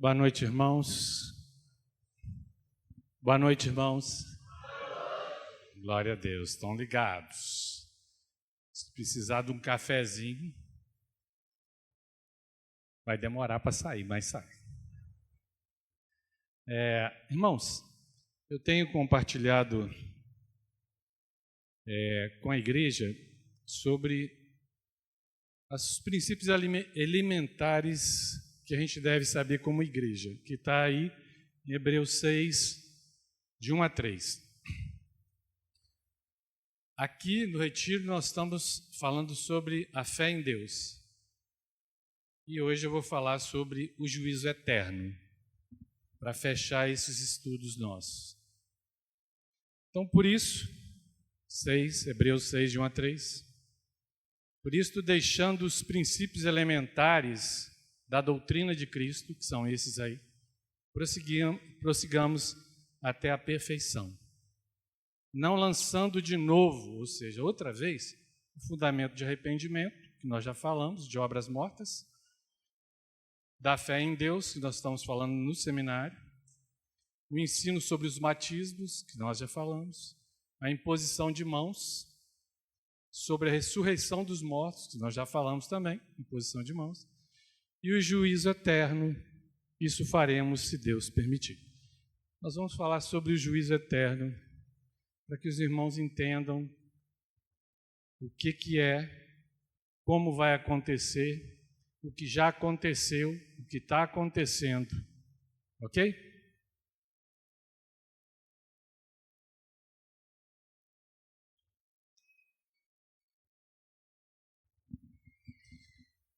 Boa noite, irmãos. Boa noite, irmãos. Glória a Deus, estão ligados. Se precisar de um cafezinho, vai demorar para sair, mas sai. Irmãos, eu tenho compartilhado com a igreja sobre os princípios elementares que a gente deve saber como igreja, que está aí em Hebreus 6, de 1 a 3. Aqui no Retiro nós estamos falando sobre a fé em Deus. E hoje eu vou falar sobre o juízo eterno, para fechar esses estudos nossos. Então, por isso, Hebreus 6, de 1 a 3. Por isso, deixando os princípios elementares da doutrina de Cristo, que são esses aí, prossigamos até a perfeição. Não lançando de novo, ou seja, outra vez, o fundamento de arrependimento, que nós já falamos, de obras mortas, da fé em Deus, que nós estamos falando no seminário, o ensino sobre os batismos, que nós já falamos, a imposição de mãos, sobre a ressurreição dos mortos, que nós já falamos também, imposição de mãos, e o juízo eterno, isso faremos se Deus permitir. Nós vamos falar sobre o juízo eterno, para que os irmãos entendam o que é, como vai acontecer, o que já aconteceu, o que está acontecendo. Ok?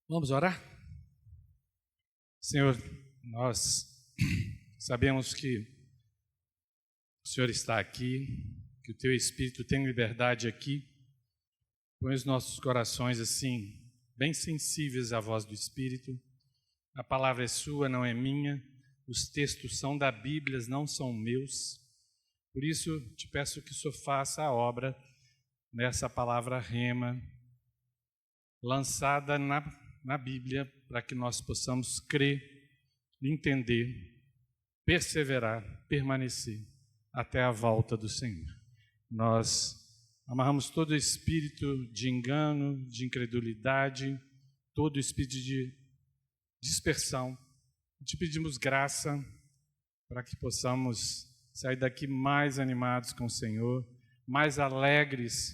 Vamos orar? Senhor, nós sabemos que o Senhor está aqui, que o Teu Espírito tem liberdade aqui. Põe os nossos corações assim, bem sensíveis à voz do Espírito. A palavra é Sua, não é minha. Os textos são da Bíblia, não são meus. Por isso, te peço que o Senhor faça a obra nessa palavra rema, lançada na Bíblia, para que nós possamos crer, entender, perseverar, permanecer até a volta do Senhor. Nós amarramos todo o espírito de engano, de incredulidade, todo o espírito de dispersão. Te pedimos graça para que possamos sair daqui mais animados com o Senhor, mais alegres,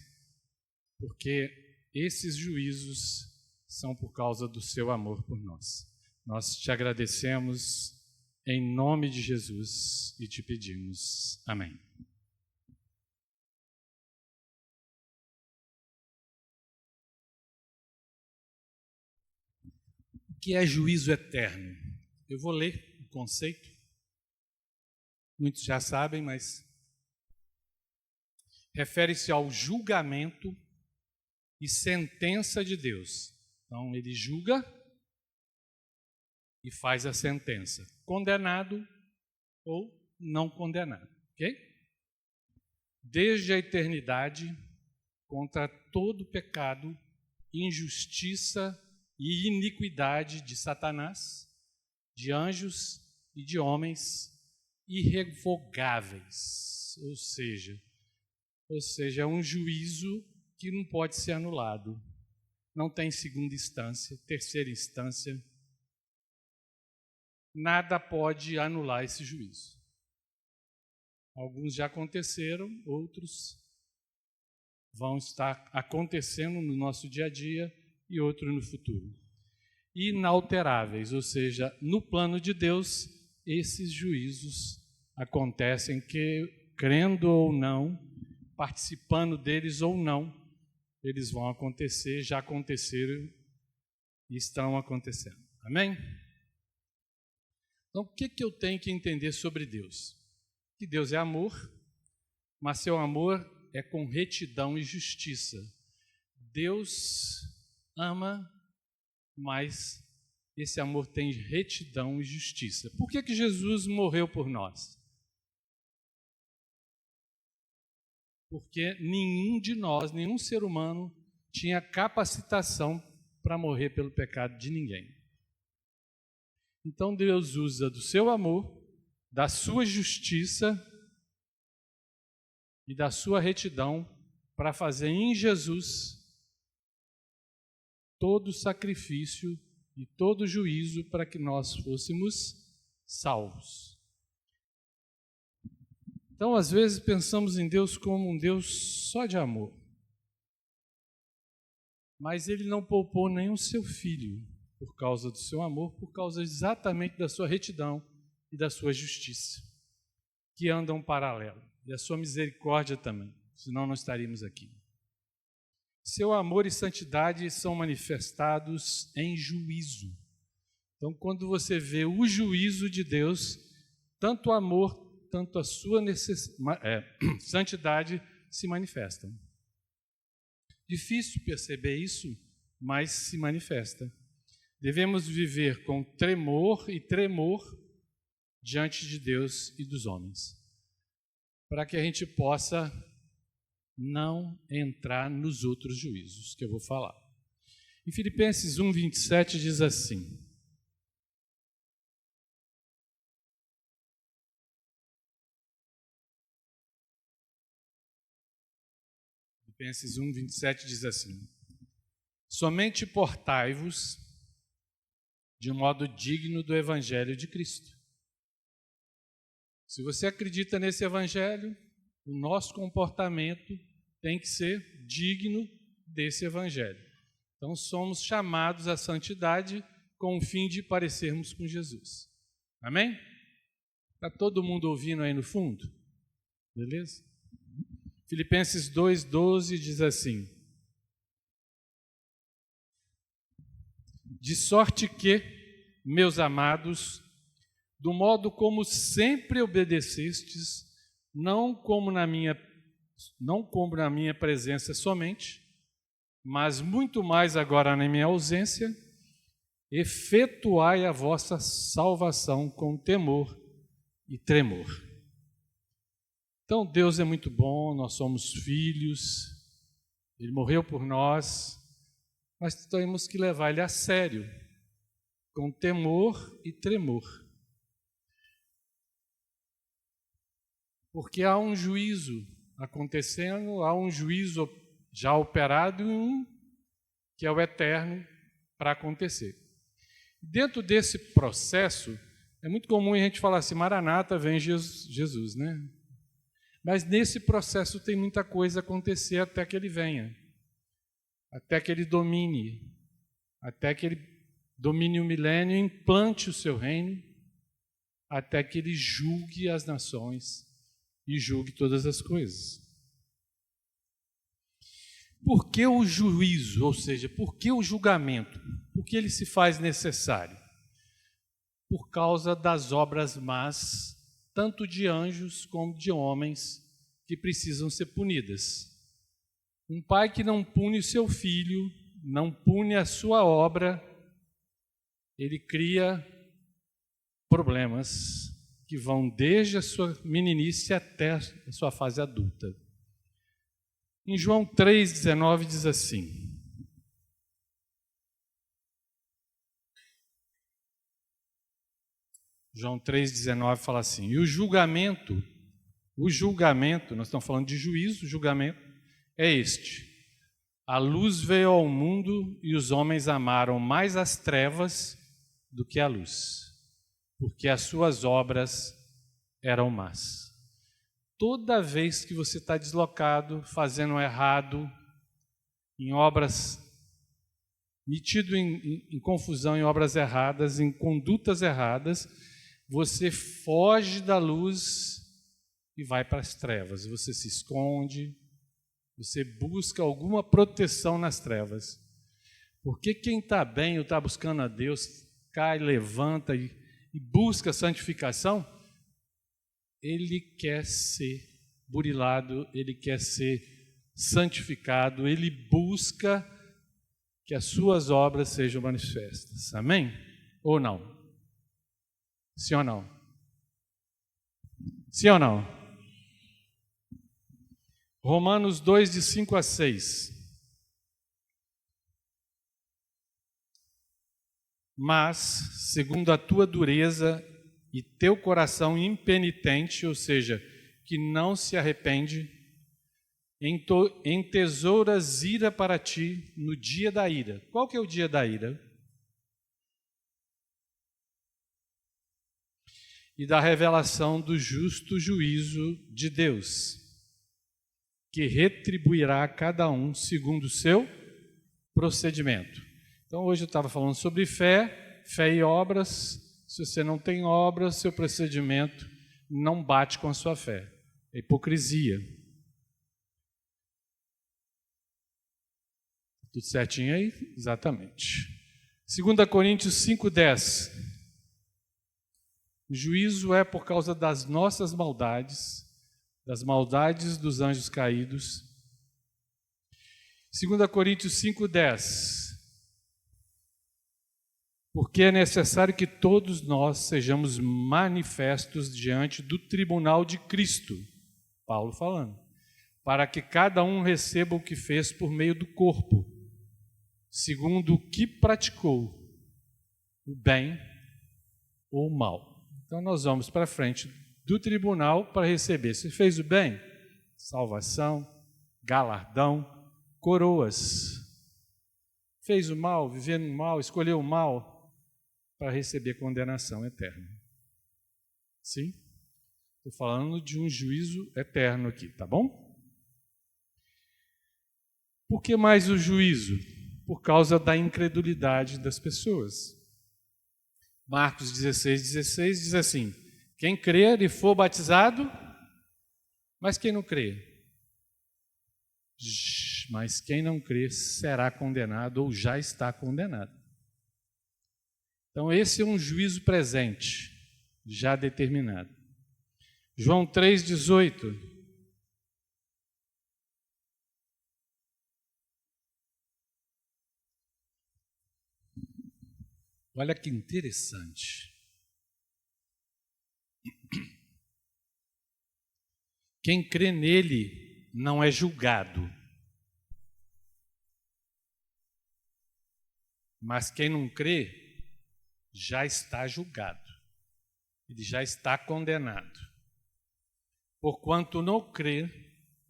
porque esses juízos são por causa do seu amor por nós. Nós te agradecemos em nome de Jesus e te pedimos. Amém. O que é juízo eterno? Eu vou ler o conceito. Muitos já sabem, mas refere-se ao julgamento e sentença de Deus. Então, ele julga e faz a sentença. Condenado ou não condenado. Ok? Desde a eternidade, contra todo pecado, injustiça e iniquidade de Satanás, de anjos e de homens irrevogáveis. Ou seja, é um juízo que não pode ser anulado. Não tem segunda instância, terceira instância. Nada pode anular esse juízo. Alguns já aconteceram, outros vão estar acontecendo no nosso dia a dia e outros no futuro. Inalteráveis, ou seja, no plano de Deus, esses juízos acontecem, que, crendo ou não, participando deles ou não, eles vão acontecer, já aconteceram e estão acontecendo. Amém? Então, o que eu tenho que entender sobre Deus? Que Deus é amor, mas seu amor é com retidão e justiça. Deus ama, mas esse amor tem retidão e justiça. Por que Jesus morreu por nós? Porque nenhum de nós, nenhum ser humano, tinha capacitação para morrer pelo pecado de ninguém. Então Deus usa do seu amor, da sua justiça e da sua retidão para fazer em Jesus todo o sacrifício e todo o juízo para que nós fôssemos salvos. Então, às vezes, pensamos em Deus como um Deus só de amor. Mas Ele não poupou nem o seu Filho por causa do seu amor, por causa exatamente da sua retidão e da sua justiça, que andam paralelo. E a sua misericórdia também, senão não estaríamos aqui. Seu amor e santidade são manifestados em juízo. Então, quando você vê o juízo de Deus, tanto o amor, tanto a sua santidade se manifestam. Difícil perceber isso, mas se manifesta. Devemos viver com tremor e tremor diante de Deus e dos homens, para que a gente possa não entrar nos outros juízos que eu vou falar. Em Filipenses 1:27 diz assim: Filipenses 1:27 diz assim: somente portai-vos de um modo digno do Evangelho de Cristo. Se você acredita nesse Evangelho, o nosso comportamento tem que ser digno desse Evangelho. Então, somos chamados à santidade com o fim de parecermos com Jesus. Amém? Está todo mundo ouvindo aí no fundo? Beleza? Filipenses 2:12 diz assim: de sorte que, meus amados, do modo como sempre obedecestes, não como na minha presença somente, mas muito mais agora na minha ausência, efetuai a vossa salvação com temor e tremor. Então, Deus é muito bom, nós somos filhos, Ele morreu por nós, mas temos que levar Ele a sério, com temor e tremor. Porque há um juízo acontecendo, há um juízo já operado e um que é o eterno para acontecer. Dentro desse processo, é muito comum a gente falar assim, Maranata, vem Jesus, né? Mas nesse processo tem muita coisa a acontecer até que Ele venha, até que Ele domine, até que Ele domine o milênio e implante o seu reino, até que Ele julgue as nações e julgue todas as coisas. Por que o juízo, ou seja, por que o julgamento? Por que ele se faz necessário? Por causa das obras más, tanto de anjos como de homens, que precisam ser punidas. Um pai que não pune o seu filho, não pune a sua obra, ele cria problemas que vão desde a sua meninice até a sua fase adulta. Em João 3,19 diz assim: João 3,19 fala assim: e o julgamento, nós estamos falando de juízo, o julgamento é este: a luz veio ao mundo e os homens amaram mais as trevas do que a luz, porque as suas obras eram más. Toda vez que você está deslocado, fazendo errado, em obras, metido em confusão, em obras erradas, em condutas erradas, você foge da luz e vai para as trevas. Você se esconde, você busca alguma proteção nas trevas. Porque quem está bem ou está buscando a Deus, cai, levanta e busca santificação, ele quer ser burilado, ele quer ser santificado, ele busca que as suas obras sejam manifestas. Amém? Ou não? Sim ou não? Sim ou não? Romanos 2, de 5 a 6. mas, segundo a tua dureza e teu coração impenitente, ou seja, que não se arrepende, entesouras ira para ti no dia da ira. Qual que é o dia da ira? E da revelação do justo juízo de Deus, que retribuirá a cada um segundo o seu procedimento. Então, hoje eu estava falando sobre fé e obras. Se você não tem obras, seu procedimento não bate com a sua fé. É hipocrisia. Tudo certinho aí? Exatamente. 2 Coríntios 5,10. O juízo é por causa das nossas maldades, das maldades dos anjos caídos. 2 Coríntios 5,10. Porque é necessário que todos nós sejamos manifestos diante do tribunal de Cristo, Paulo falando, para que cada um receba o que fez por meio do corpo, segundo o que praticou, o bem ou o mal. Então nós vamos para frente do tribunal para receber. Se fez o bem, salvação, galardão, coroas. Fez o mal, vivendo o mal, escolheu o mal, para receber condenação eterna. Sim? Estou falando de um juízo eterno aqui, tá bom? Por que mais o juízo? Por causa da incredulidade das pessoas. Marcos 16,16 diz assim: quem crer e for batizado, mas quem não crer? Mas quem não crer será condenado ou já está condenado. Então, esse é um juízo presente, já determinado. João 3,18. Olha que interessante. Quem crê nele não é julgado. Mas quem não crê já está julgado, ele já está condenado, porquanto não crê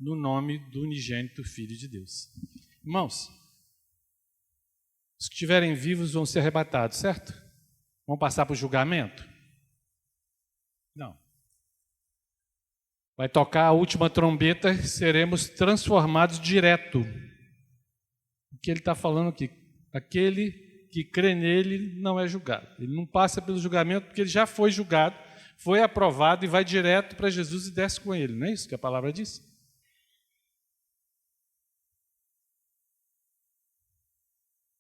no nome do unigênito Filho de Deus. Irmãos, os que estiverem vivos vão ser arrebatados, certo? Vão passar para o julgamento? Não. Vai tocar a última trombeta, seremos transformados direto. O que ele está falando aqui? Aquele que crê nele não é julgado. Ele não passa pelo julgamento porque ele já foi julgado, foi aprovado e vai direto para Jesus e desce com ele. Não é isso que a palavra diz?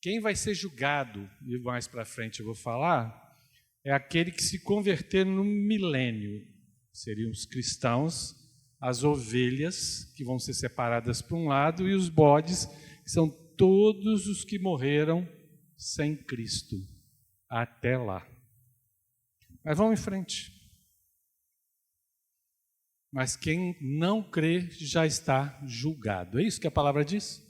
Quem vai ser julgado, e mais para frente eu vou falar, é aquele que se converter no milênio. Seriam os cristãos, as ovelhas, que vão ser separadas para um lado, e os bodes, que são todos os que morreram sem Cristo, até lá. Mas vamos em frente. Mas quem não crê já está julgado. É isso que a palavra diz?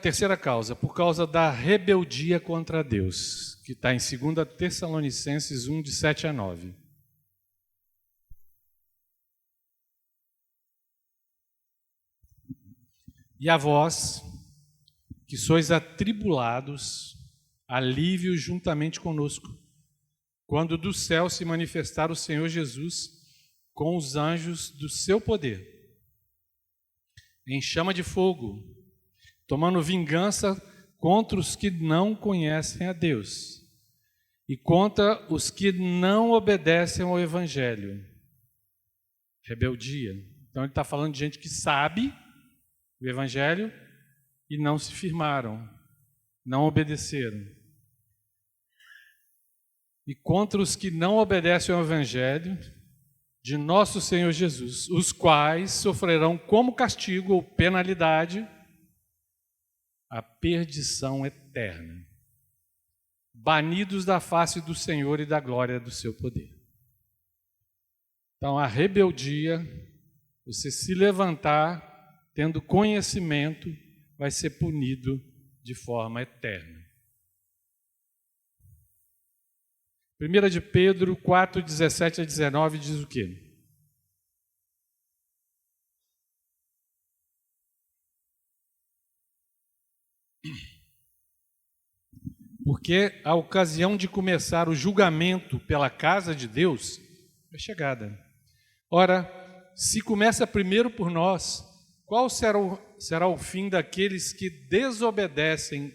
Terceira causa, por causa da rebeldia contra Deus, que está em 2 Tessalonicenses 1, de 7 a 9. E a vós, que sois atribulados, alívio juntamente conosco, quando do céu se manifestar o Senhor Jesus com os anjos do seu poder, em chama de fogo, tomando vingança contra os que não conhecem a Deus e contra os que não obedecem ao Evangelho. Rebeldia. Então ele está falando de gente que sabe o Evangelho e não se firmaram, não obedeceram. E contra os que não obedecem ao Evangelho de nosso Senhor Jesus, os quais sofrerão como castigo ou penalidade a perdição eterna, banidos da face do Senhor e da glória do seu poder. Então, a rebeldia, você se levantar tendo conhecimento, vai ser punido de forma eterna. 1 de Pedro 4, 17 a 19 diz o quê? Porque a ocasião de começar o julgamento pela casa de Deus é chegada. Ora, se começa primeiro por nós, qual será o fim daqueles que desobedecem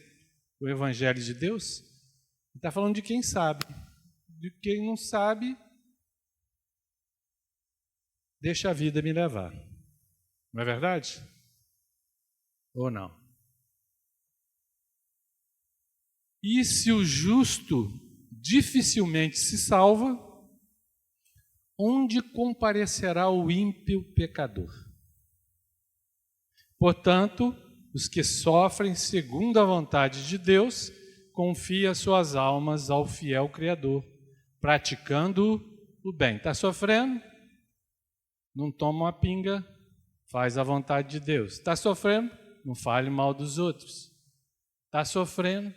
o Evangelho de Deus? Ele está falando de quem sabe. De quem não sabe, deixa a vida me levar. Não é verdade? Ou não? E se o justo dificilmente se salva, onde comparecerá o ímpio pecador? Portanto, os que sofrem segundo a vontade de Deus, confia suas almas ao fiel Criador, praticando o bem. Está sofrendo? Não toma uma pinga, faz a vontade de Deus. Está sofrendo? Não fale mal dos outros. Está sofrendo?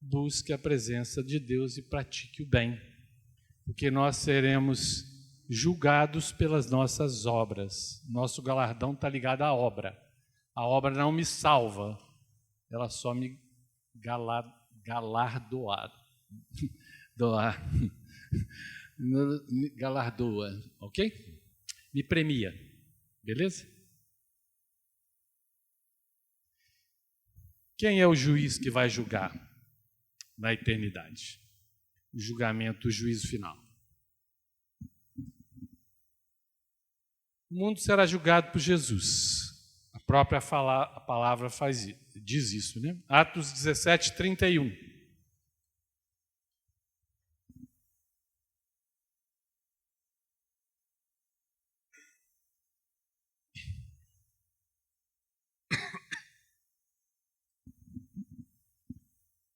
Busque a presença de Deus e pratique o bem, porque nós seremos julgados pelas nossas obras. Nosso galardão está ligado à obra. A obra não me salva, ela só me galardoa, ok? Me premia, beleza? Quem é o juiz que vai julgar na eternidade? O julgamento, o juízo final. O mundo será julgado por Jesus. A própria palavra diz isso, né? Atos 17, 31.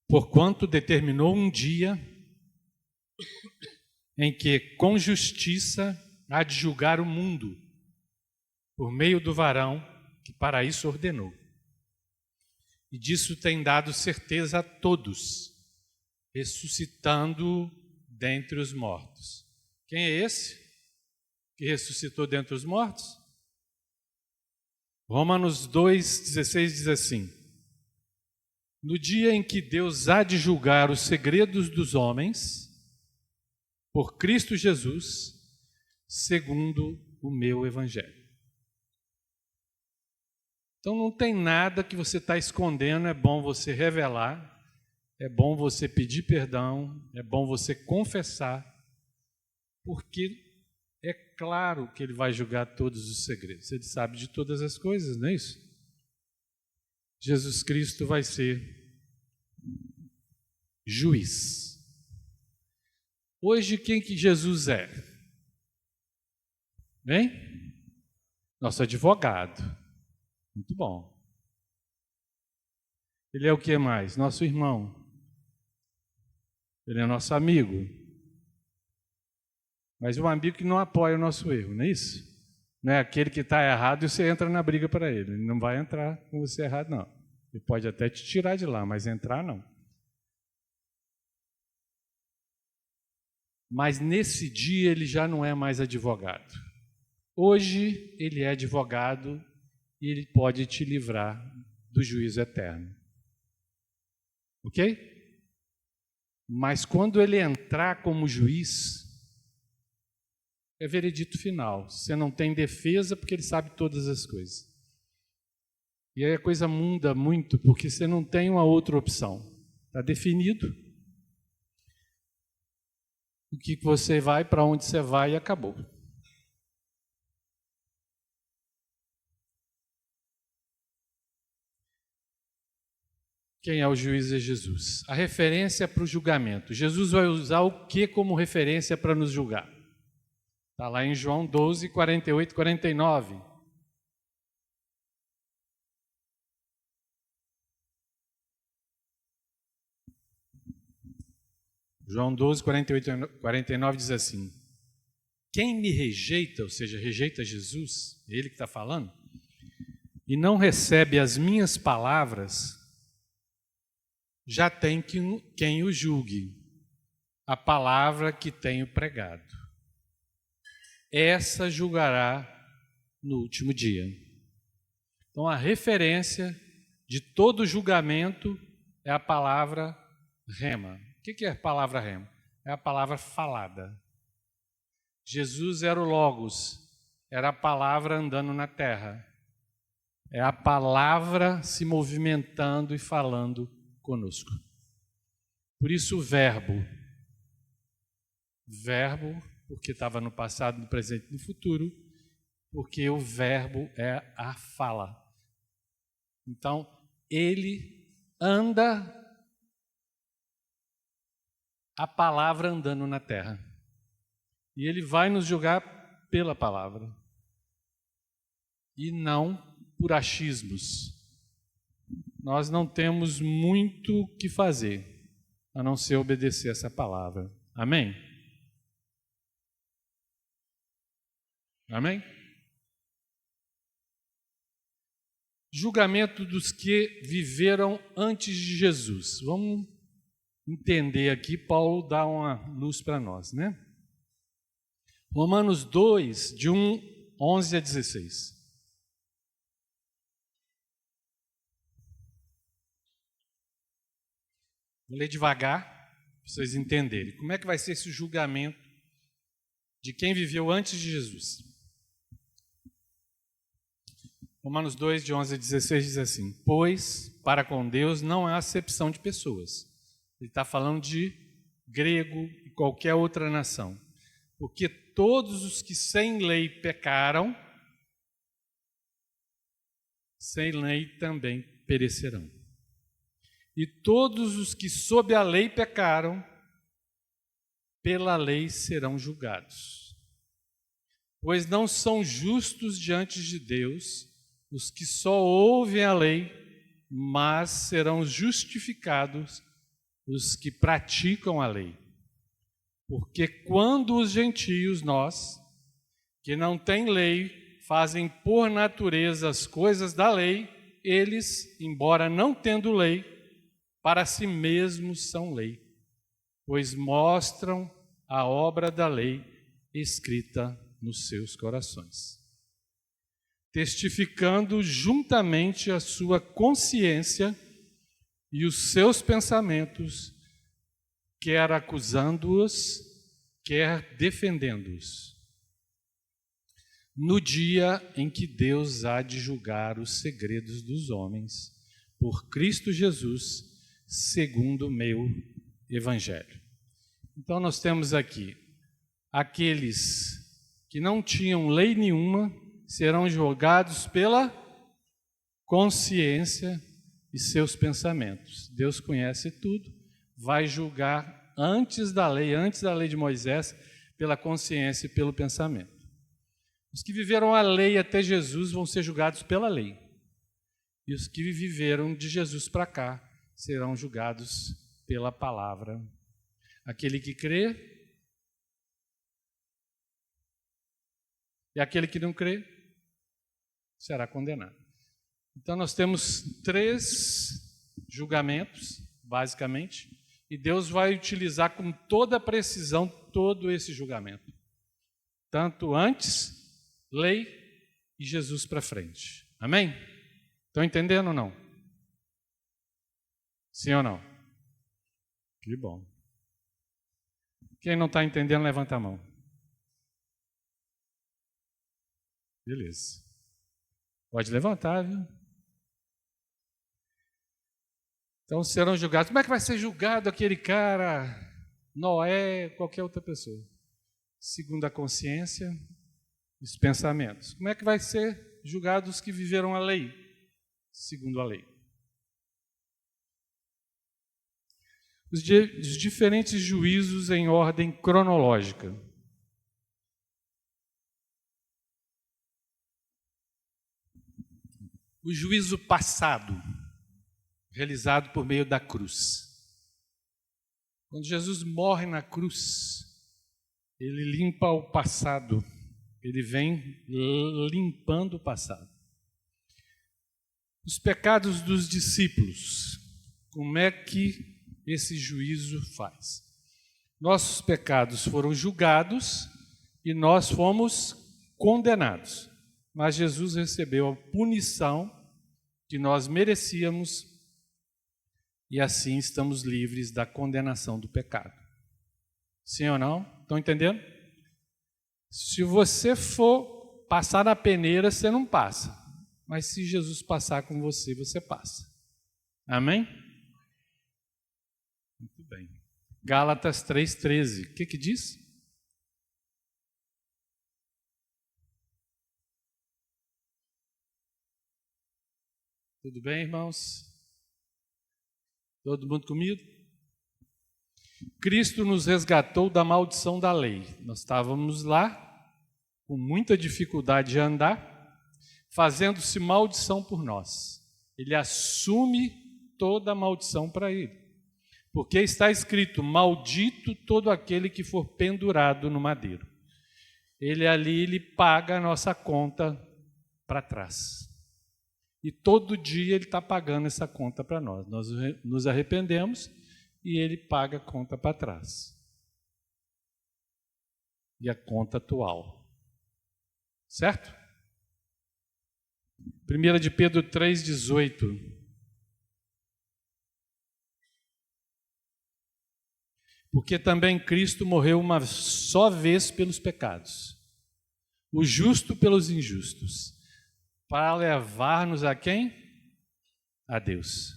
Porquanto determinou um dia em que, com justiça, há de julgar o mundo, por meio do varão que para isso ordenou. E disso tem dado certeza a todos, ressuscitando dentre os mortos. Quem é esse que ressuscitou dentre os mortos? Romanos 2,16 diz assim: no dia em que Deus há de julgar os segredos dos homens, por Cristo Jesus, segundo o meu Evangelho. Então não tem nada que você está escondendo, é bom você revelar, é bom você pedir perdão, é bom você confessar, porque é claro que Ele vai julgar todos os segredos. Ele sabe de todas as coisas, não é isso? Jesus Cristo vai ser juiz. Hoje, quem que Jesus é? Bem? Nosso advogado. Muito bom. Ele é o que mais? Nosso irmão. Ele é nosso amigo. Mas um amigo que não apoia o nosso erro, não é isso? Não é aquele que está errado e você entra na briga para ele. Ele não vai entrar com você errado, não. Ele pode até te tirar de lá, mas entrar, não. Mas nesse dia ele já não é mais advogado. Hoje ele é advogado e ele pode te livrar do juízo eterno. Ok? Mas quando ele entrar como juiz, é veredito final. Você não tem defesa porque ele sabe todas as coisas. E aí a coisa muda muito porque você não tem uma outra opção. Está definido o que você vai, para onde você vai e acabou. Quem é o juiz é Jesus. A referência para o julgamento. Jesus vai usar o que como referência para nos julgar? Está lá em João 12, 48 e 49. João 12, 48 e 49 diz assim: quem me rejeita, ou seja, rejeita Jesus, é ele que está falando, e não recebe as minhas palavras, já tem quem o julgue, a palavra que tenho pregado. Essa julgará no último dia. Então, a referência de todo julgamento é a palavra rema. O que é a palavra rema? É a palavra falada. Jesus era o Logos, era a palavra andando na terra. É a palavra se movimentando e falando conosco. Por isso o verbo, porque estava no passado, no presente e no futuro, porque o verbo é a fala. Então, ele anda, a palavra andando na terra. E ele vai nos julgar pela palavra. E não por achismos. Nós não temos muito o que fazer, a não ser obedecer essa palavra. Amém? Amém? Julgamento dos que viveram antes de Jesus. Vamos entender aqui, Paulo dá uma luz para nós, né? Romanos 2, de 11 a 16. Vou ler devagar, para vocês entenderem. Como é que vai ser esse julgamento de quem viveu antes de Jesus? Romanos 2, de 11 a 16, diz assim: Pois, para com Deus não há acepção de pessoas. Ele está falando de grego e qualquer outra nação. Porque todos os que sem lei pecaram, sem lei também perecerão. E todos os que sob a lei pecaram, pela lei serão julgados. Pois não são justos diante de Deus os que só ouvem a lei, mas serão justificados os que praticam a lei. Porque quando os gentios, nós, que não têm lei, fazem por natureza as coisas da lei, eles, embora não tendo lei, para si mesmos são lei, pois mostram a obra da lei escrita nos seus corações, testificando juntamente a sua consciência e os seus pensamentos, quer acusando-os, quer defendendo-os, no dia em que Deus há de julgar os segredos dos homens, por Cristo Jesus, segundo o meu evangelho. Então nós temos aqui aqueles que não tinham lei nenhuma serão julgados pela consciência e seus pensamentos. Deus conhece tudo, vai julgar antes da lei de Moisés, pela consciência e pelo pensamento. Os que viveram a lei até Jesus vão ser julgados pela lei. E os que viveram de Jesus para cá serão julgados pela palavra. Aquele que crê e aquele que não crê será condenado. Então nós temos 3 julgamentos, basicamente, e Deus vai utilizar com toda precisão todo esse julgamento. Tanto antes, lei e Jesus para frente. Amém? Estão entendendo ou não? Sim ou não? Que bom. Quem não está entendendo, levanta a mão. Beleza. Pode levantar, viu? Então serão julgados. Como é que vai ser julgado aquele cara, Noé, qualquer outra pessoa? Segundo a consciência e os pensamentos. Como é que vai ser julgados os que viveram a lei? Segundo a lei. Os diferentes juízos em ordem cronológica. O juízo passado, realizado por meio da cruz. Quando Jesus morre na cruz, ele limpa o passado, ele vem limpando o passado. Os pecados dos discípulos, Como é que esse juízo faz? Nossos pecados foram julgados e nós fomos condenados. Mas Jesus recebeu a punição que nós merecíamos e assim estamos livres da condenação do pecado. Sim ou não? Estão entendendo? Se você for passar na peneira, você não passa. Mas se Jesus passar com você, você passa. Amém? Muito bem. Gálatas 3,13. O que diz? Tudo bem, irmãos? Todo mundo comigo? Cristo nos resgatou da maldição da lei. Nós estávamos lá, com muita dificuldade de andar, fazendo-se maldição por nós. Ele assume toda a maldição para ele. Porque está escrito, maldito todo aquele que for pendurado no madeiro. Ele paga a nossa conta para trás. E todo dia ele está pagando essa conta para nós. Nós nos arrependemos e ele paga a conta para trás. E a conta atual. Certo? 1 de Pedro 3,18. Porque também Cristo morreu uma só vez pelos pecados, o justo pelos injustos, para levar-nos a quem? A Deus.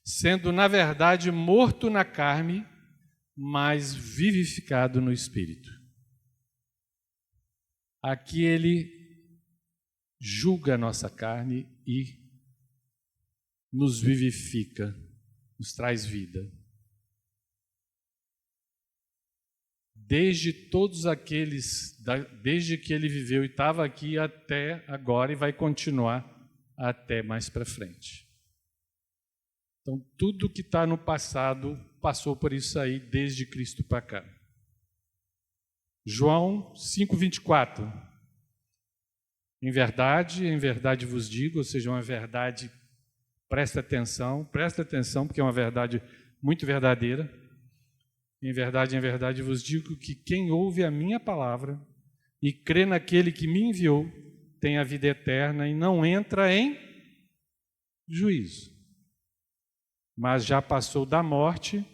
Sendo, na verdade, morto na carne, mas vivificado no Espírito. Aqui ele julga a nossa carne e nos vivifica, nos traz vida. Desde que ele viveu e estava aqui até agora e vai continuar até mais para frente. Então, tudo que está no passado passou por isso aí desde Cristo para cá. João 5,24. Em verdade vos digo, ou seja, uma verdade, presta atenção, porque é uma verdade muito verdadeira. Em verdade vos digo que quem ouve a minha palavra e crê naquele que me enviou tem a vida eterna e não entra em juízo, mas já passou da morte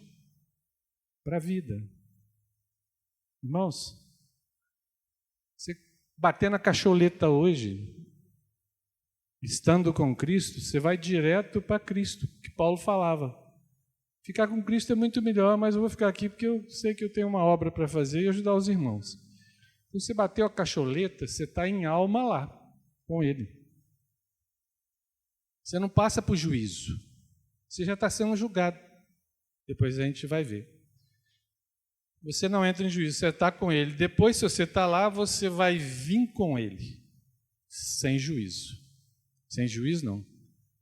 para a vida. Irmãos, você bater na cacholeta hoje, estando com Cristo, você vai direto para Cristo, que Paulo falava. Ficar com Cristo é muito melhor, mas eu vou ficar aqui porque eu sei que eu tenho uma obra para fazer e ajudar os irmãos. Se você bateu a cacholeta, você está em alma lá, com Ele. Você não passa por juízo. Você já está sendo julgado. Depois a gente vai ver. Você não entra em juízo, você está com Ele. Depois, se você está lá, você vai vir com Ele. Sem juízo. Sem juízo, não.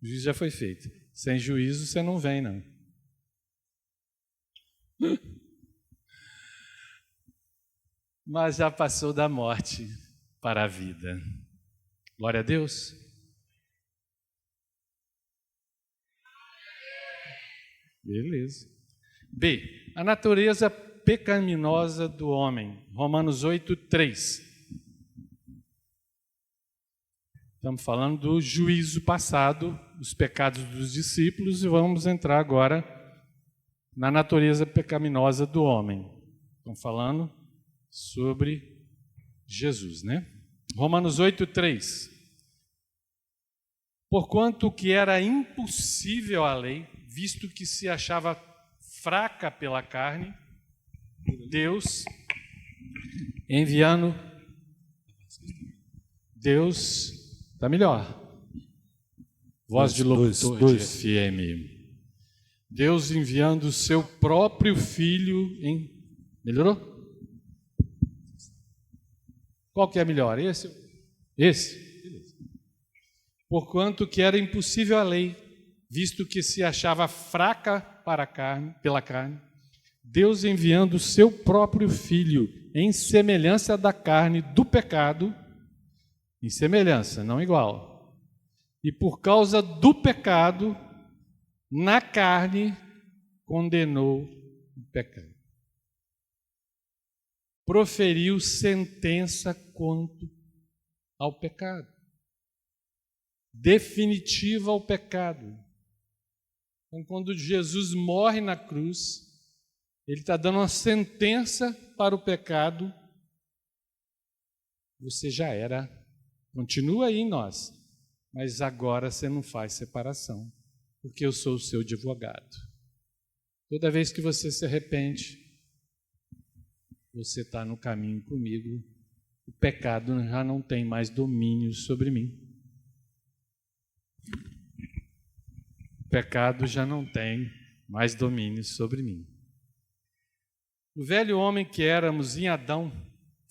O juízo já foi feito. Sem juízo, você não vem, não. Mas já passou da morte para a vida. Glória a Deus. Beleza. B. A natureza pecaminosa do homem. Romanos 8:3. Estamos falando do juízo passado, os pecados dos discípulos, e vamos entrar agora na natureza pecaminosa do homem. Estamos falando sobre Jesus, né? Romanos 8:3. Porquanto o que era impossível à lei, visto que se achava fraca pela carne, Deus enviando... Deus... Está melhor. Voz de locutor de FM. Deus enviando o seu próprio Filho em... Melhorou? Qual que é melhor? Esse? Esse? Porquanto que era impossível a lei, visto que se achava fraca pela carne, Deus enviando o seu próprio Filho em semelhança da carne do pecado, em semelhança, não igual, e por causa do pecado, na carne, condenou o pecado. Proferiu sentença quanto ao pecado. Definitiva ao pecado. Então, quando Jesus morre na cruz, ele está dando uma sentença para o pecado. Você já era, continua aí em nós, mas agora você não faz separação, porque eu sou o seu advogado. Toda vez que você se arrepende, você está no caminho comigo, o pecado já não tem mais domínio sobre mim. O pecado já não tem mais domínio sobre mim. O velho homem que éramos em Adão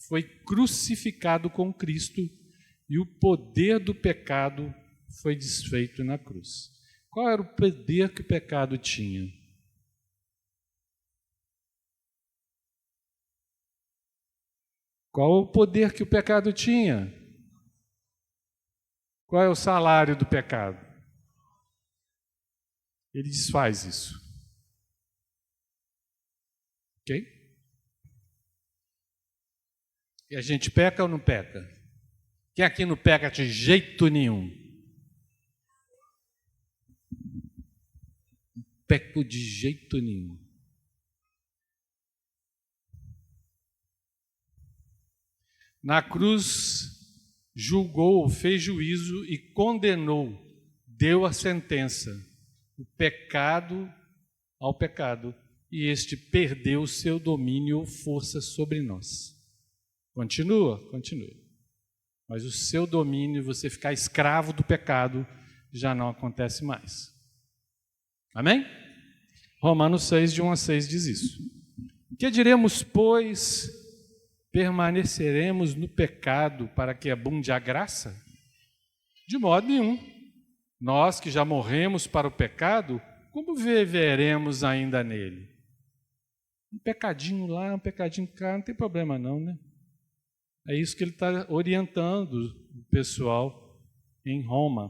foi crucificado com Cristo e o poder do pecado foi desfeito na cruz. Qual era o poder que o pecado tinha? Qual o poder que o pecado tinha? Qual é o salário do pecado? Ele desfaz isso. Ok? E a gente peca ou não peca? Quem aqui não peca de jeito nenhum? Não peco de jeito nenhum. Na cruz, julgou, fez juízo e condenou, deu a sentença, o pecado ao pecado, e este perdeu o seu domínio ou força sobre nós. Continua? Continua. Mas o seu domínio, você ficar escravo do pecado, já não acontece mais. Amém? Romanos 6, de 1 a 6 diz isso. Que diremos, pois, permaneceremos no pecado para que abunde a graça? De modo nenhum. Nós que já morremos para o pecado, como viveremos ainda nele? Um pecadinho lá, um pecadinho cá, não tem problema não, né? É isso que ele está orientando o pessoal em Roma.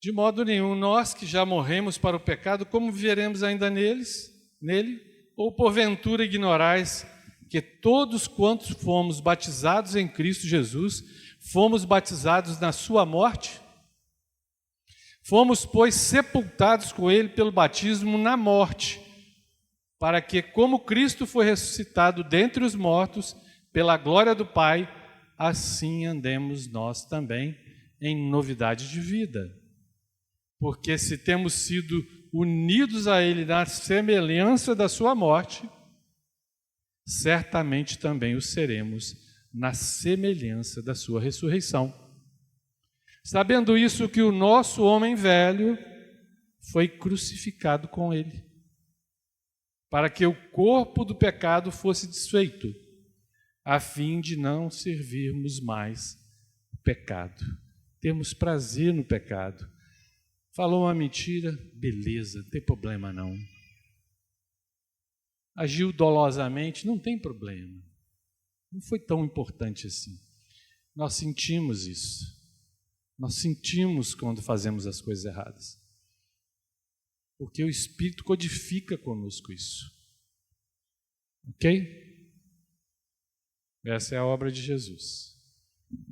De modo nenhum, nós que já morremos para o pecado, como viveremos ainda nele? Ou porventura ignorais que todos quantos fomos batizados em Cristo Jesus, fomos batizados na sua morte? Fomos, pois, sepultados com ele pelo batismo na morte, para que, como Cristo foi ressuscitado dentre os mortos, pela glória do Pai, assim andemos nós também em novidade de vida. Porque se temos sido unidos a ele na semelhança da sua morte, certamente também o seremos na semelhança da sua ressurreição. Sabendo isso, que o nosso homem velho foi crucificado com ele, para que o corpo do pecado fosse desfeito, a fim de não servirmos mais o pecado. Temos prazer no pecado. Falou uma mentira, beleza, não tem problema não. Agiu dolosamente, não tem problema. Não foi tão importante assim. Nós sentimos isso. Nós sentimos quando fazemos as coisas erradas. Porque o Espírito codifica conosco isso. Ok? Essa é a obra de Jesus.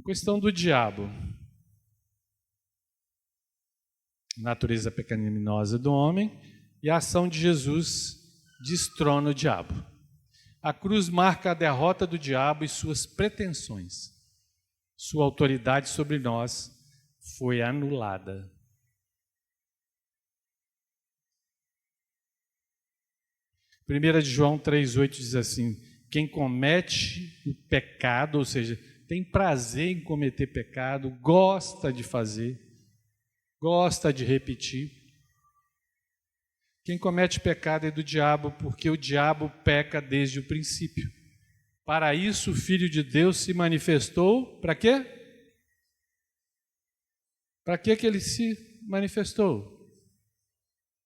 Questão do diabo. Natureza pecaminosa do homem e a ação de Jesus destrona o diabo. A cruz marca a derrota do diabo e suas pretensões. Sua autoridade sobre nós foi anulada. Primeira de João 3,8 diz assim: quem comete o pecado, ou seja, tem prazer em cometer pecado, gosta de fazer, gosta de repetir. Quem comete pecado é do diabo, porque o diabo peca desde o princípio. Para isso o Filho de Deus se manifestou, para quê? Para que ele se manifestou?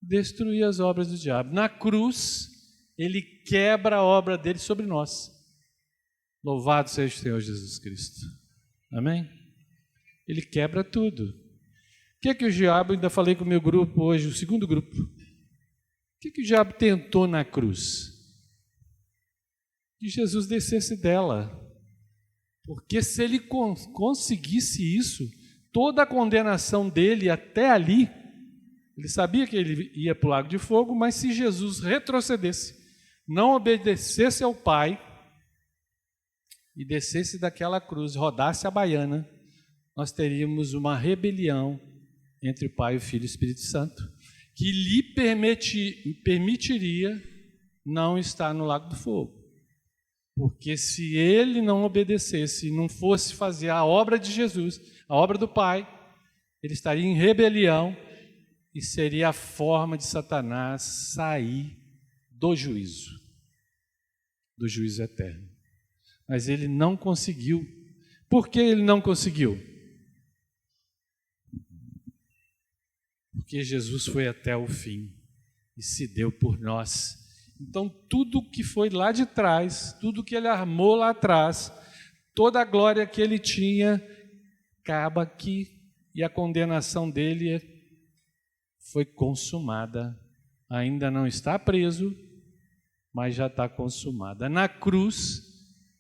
Destruir as obras do diabo. Na cruz, ele quebra a obra dele sobre nós. Louvado seja o Senhor Jesus Cristo. Amém? Ele quebra tudo. que o diabo, ainda falei com o meu grupo hoje, o segundo grupo, o que o diabo tentou na cruz? Que Jesus descesse dela. Porque se ele conseguisse isso, toda a condenação dele até ali, ele sabia que ele ia para o lago de fogo, mas se Jesus retrocedesse, não obedecesse ao Pai e descesse daquela cruz, rodasse a baiana, nós teríamos uma rebelião entre o Pai, o Filho e o Espírito Santo, que lhe permitiria não estar no lago do fogo. Porque se ele não obedecesse, não fosse fazer a obra de Jesus, a obra do Pai, ele estaria em rebelião e seria a forma de Satanás sair do juízo eterno. Mas ele não conseguiu. Por que ele não conseguiu? Porque Jesus foi até o fim e se deu por nós. Então, tudo que foi lá de trás, tudo que ele armou lá atrás, toda a glória que ele tinha, acaba aqui, e a condenação dele foi consumada. Ainda não está preso, mas já está consumada. Na cruz,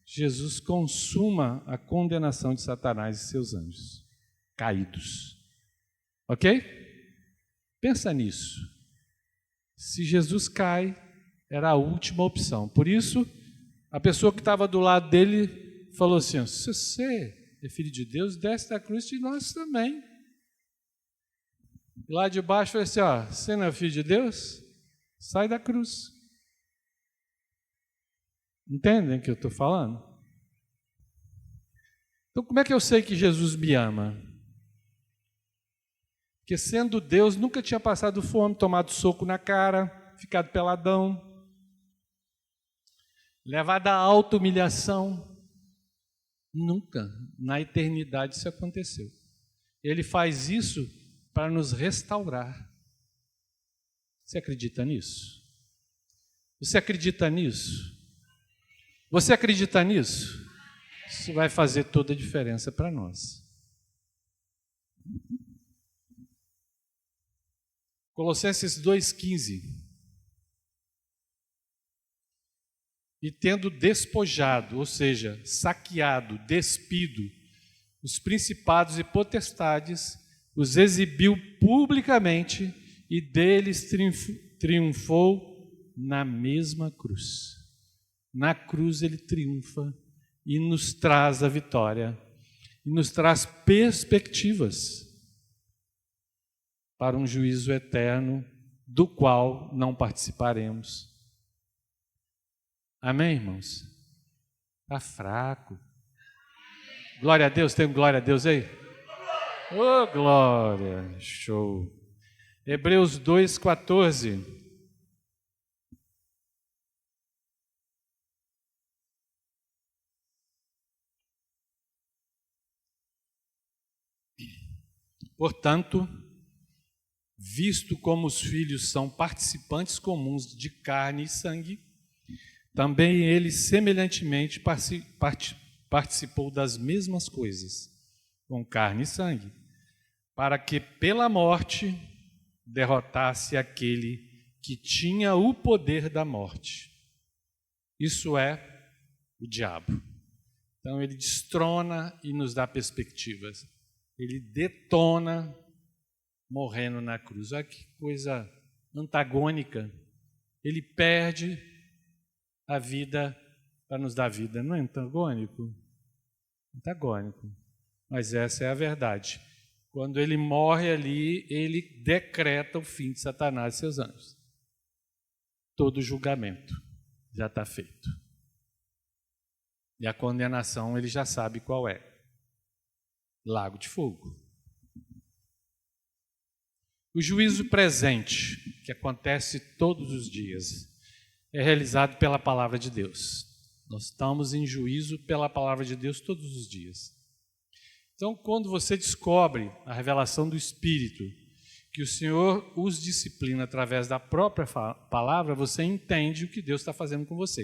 Jesus consuma a condenação de Satanás e seus anjos caídos. Ok? Pensa nisso. Se Jesus cai, era a última opção. Por isso, a pessoa que estava do lado dele falou assim: se você é filho de Deus, desce da cruz e nós também. E lá de baixo falou assim: você não é filho de Deus? Sai da cruz. Entendem o que eu estou falando? Então, como é que eu sei que Jesus me ama? Porque sendo Deus, nunca tinha passado fome, tomado soco na cara, ficado peladão, levado a auto-humilhação. Nunca, na eternidade, isso aconteceu. Ele faz isso para nos restaurar. Você acredita nisso? Você acredita nisso? Você acredita nisso? Isso vai fazer toda a diferença para nós. Colossenses 2,15. E tendo despojado, ou seja, saqueado, despido, os principados e potestades, os exibiu publicamente e deles triunfou na mesma cruz. Na cruz ele triunfa e nos traz a vitória, e nos traz perspectivas para um juízo eterno, do qual não participaremos. Amém, irmãos? Está fraco. Glória a Deus, tem glória a Deus aí? Oh, glória, show. Hebreus 2,14. Portanto, visto como os filhos são participantes comuns de carne e sangue, também ele semelhantemente participou das mesmas coisas, com carne e sangue, para que pela morte derrotasse aquele que tinha o poder da morte. Isso é o diabo. Então ele destrona e nos dá perspectivas. Ele detona morrendo na cruz. Olha que coisa antagônica. Ele perde a vida para nos dar vida. Não é antagônico? Antagônico. Mas essa é a verdade. Quando ele morre ali, ele decreta o fim de Satanás e seus anjos. Todo julgamento já está feito. E a condenação ele já sabe qual é. Lago de fogo. O juízo presente, que acontece todos os dias, é realizado pela palavra de Deus. Nós estamos em juízo pela palavra de Deus todos os dias. Então, quando você descobre a revelação do Espírito, que o Senhor os disciplina através da própria palavra, você entende o que Deus está fazendo com você.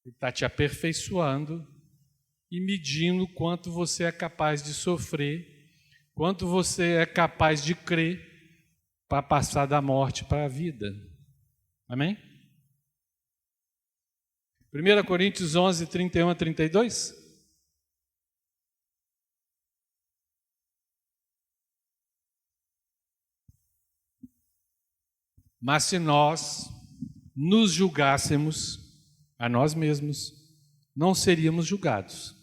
Ele está te aperfeiçoando e medindo quanto você é capaz de sofrer Quanto você é capaz de crer para passar da morte para a vida. Amém? 1 Coríntios 11, 31 a 32. Mas se nós nos julgássemos a nós mesmos, não seríamos julgados.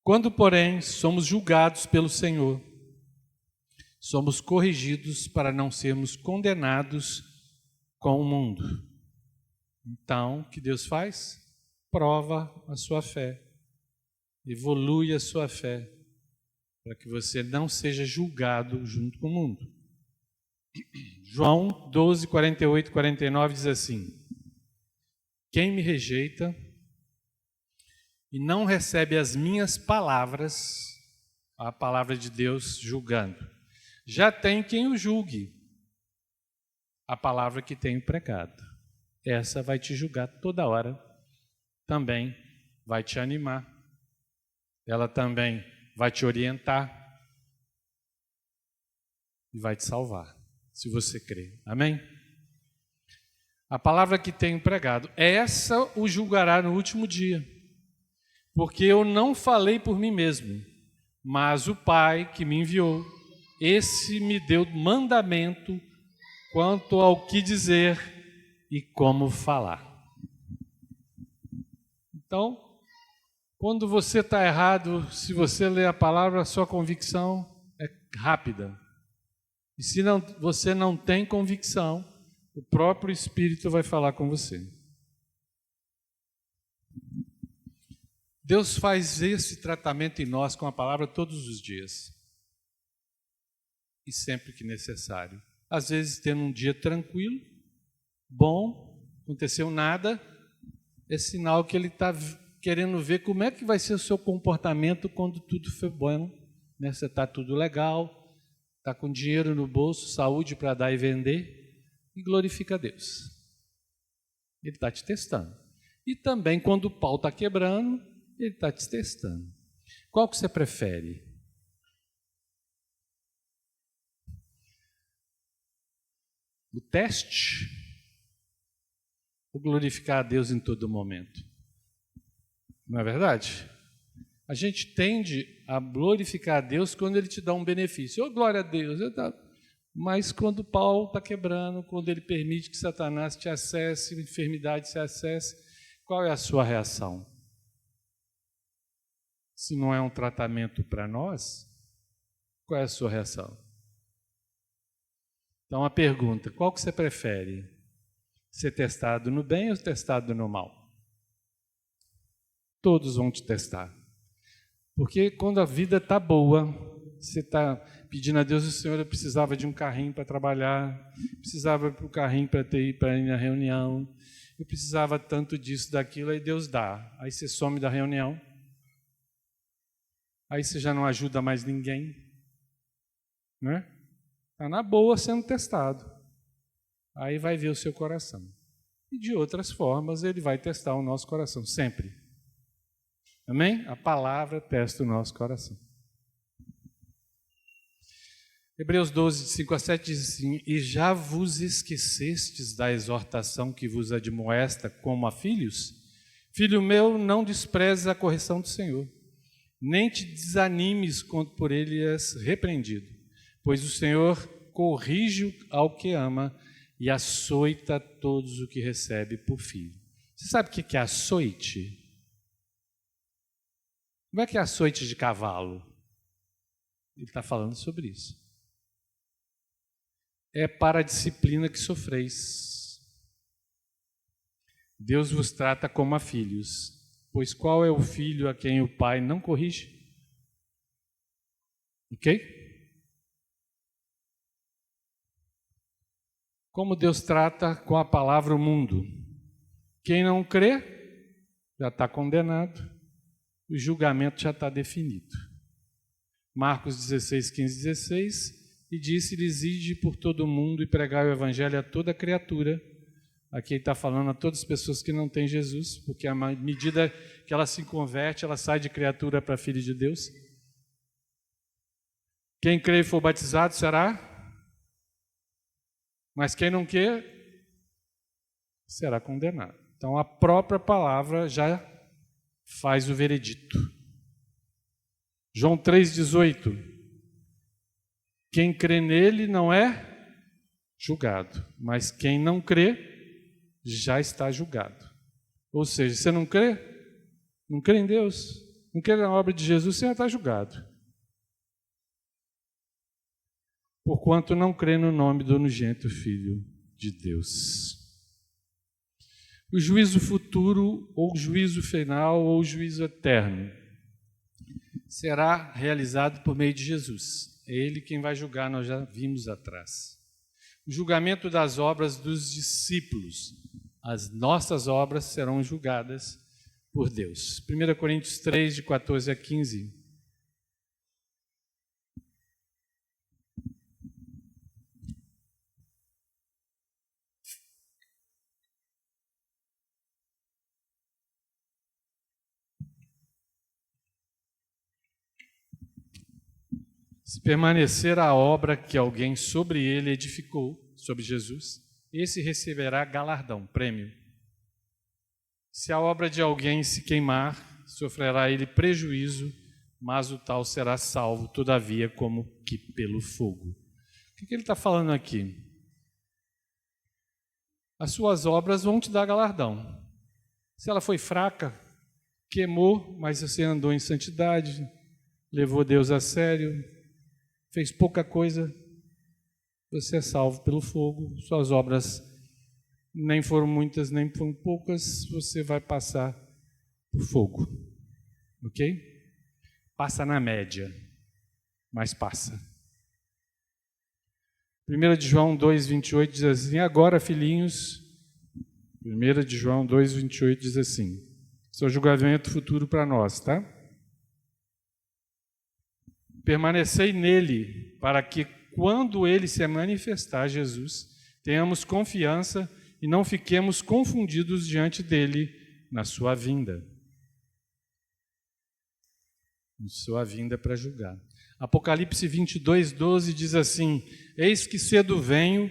Quando, porém, somos julgados pelo Senhor, somos corrigidos para não sermos condenados com o mundo. Então, o que Deus faz? Prova a sua fé, evolui a sua fé, para que você não seja julgado junto com o mundo. João 12, 48 e 49 diz assim: quem me rejeita e não recebe as minhas palavras, a palavra de Deus julgando, já tem quem o julgue, a palavra que tenho pregado. Essa vai te julgar toda hora, também vai te animar, ela também vai te orientar e vai te salvar, se você crer. Amém? A palavra que tenho pregado, essa o julgará no último dia, porque eu não falei por mim mesmo, mas o Pai que me enviou, esse me deu mandamento quanto ao que dizer e como falar. Então, quando você está errado, se você lê a palavra, a sua convicção é rápida. E se você não tem convicção, o próprio Espírito vai falar com você. Deus faz esse tratamento em nós com a palavra todos os dias. E sempre que necessário. Às vezes, tendo um dia tranquilo, bom, aconteceu nada, é sinal que Ele está querendo ver como é que vai ser o seu comportamento quando tudo for bom, né? Você está tudo legal, está com dinheiro no bolso, saúde para dar e vender, e glorifica a Deus. Ele está te testando. E também quando o pau está quebrando, Ele está te testando. Qual que você prefere? O teste ou glorificar a Deus em todo momento? Não é verdade? A gente tende a glorificar a Deus quando Ele te dá um benefício. Oh, glória a Deus! Mas quando o pau está quebrando, quando Ele permite que Satanás te acesse, a enfermidade se acesse, qual é a sua reação? Se não é um tratamento para nós, qual é a sua reação? Então, a pergunta, qual que você prefere? Ser testado no bem ou testado no mal? Todos vão te testar. Porque quando a vida está boa, você está pedindo a Deus, o Senhor, eu precisava de um carrinho para trabalhar, precisava de um carrinho para ir na reunião, eu precisava tanto disso, daquilo, aí Deus dá. Aí você some da reunião, aí você já não ajuda mais ninguém, né? Está na boa sendo testado. Aí vai ver o seu coração. E de outras formas, Ele vai testar o nosso coração, sempre. Amém? A palavra testa o nosso coração. Hebreus 12, de 5 a 7 diz assim: e já vos esquecestes da exortação que vos admoesta como a filhos? Filho meu, não desprezes a correção do Senhor, nem te desanimes quando por Ele és repreendido. Pois o Senhor corrige ao que ama e açoita todos o que recebe por filho. Você sabe o que é açoite? Como é que é açoite de cavalo? Ele está falando sobre isso. É para a disciplina que sofreis. Deus vos trata como a filhos. Pois qual é o filho a quem o pai não corrige? Ok? Como Deus trata com a palavra o mundo. Quem não crê, já está condenado. O julgamento já está definido. Marcos 16, 15, 16, e disse-lhes, ide por todo o mundo e pregai o evangelho a toda criatura. Aqui ele está falando a todas as pessoas que não têm Jesus, porque à medida que ela se converte, ela sai de criatura para filho de Deus. Quem crê e for batizado será, mas quem não crê será condenado. Então a própria palavra já faz o veredito. João 3,18. Quem crê nele não é julgado, mas quem não crê já está julgado. Ou seja, você não crê? Não crê em Deus? Não crê na obra de Jesus, você já está julgado. Porquanto não crê no nome do unigênito Filho de Deus. O juízo futuro, ou juízo final, ou juízo eterno, será realizado por meio de Jesus. É Ele quem vai julgar, nós já vimos atrás. O julgamento das obras dos discípulos. As nossas obras serão julgadas por Deus. 1 Coríntios 3, de 14 a 15. Se permanecer a obra que alguém sobre ele edificou, sobre Jesus, esse receberá galardão, prêmio. Se a obra de alguém se queimar, sofrerá ele prejuízo, mas o tal será salvo, todavia, como que pelo fogo. O que ele está falando aqui? As suas obras vão te dar galardão. Se ela foi fraca, queimou, mas você andou em santidade, levou Deus a sério, fez pouca coisa, você é salvo pelo fogo. Suas obras nem foram muitas, nem foram poucas, você vai passar por fogo. Ok? Passa na média, mas passa. 1 de João 2,28 diz assim, agora, filhinhos, 1 de João 2,28 diz assim, isso é o julgamento futuro para nós, tá? Permanecei nele, para que, quando ele se manifestar, Jesus, tenhamos confiança e não fiquemos confundidos diante dele na sua vinda. Na sua vinda para julgar. Apocalipse 22:12 diz assim, eis que cedo venho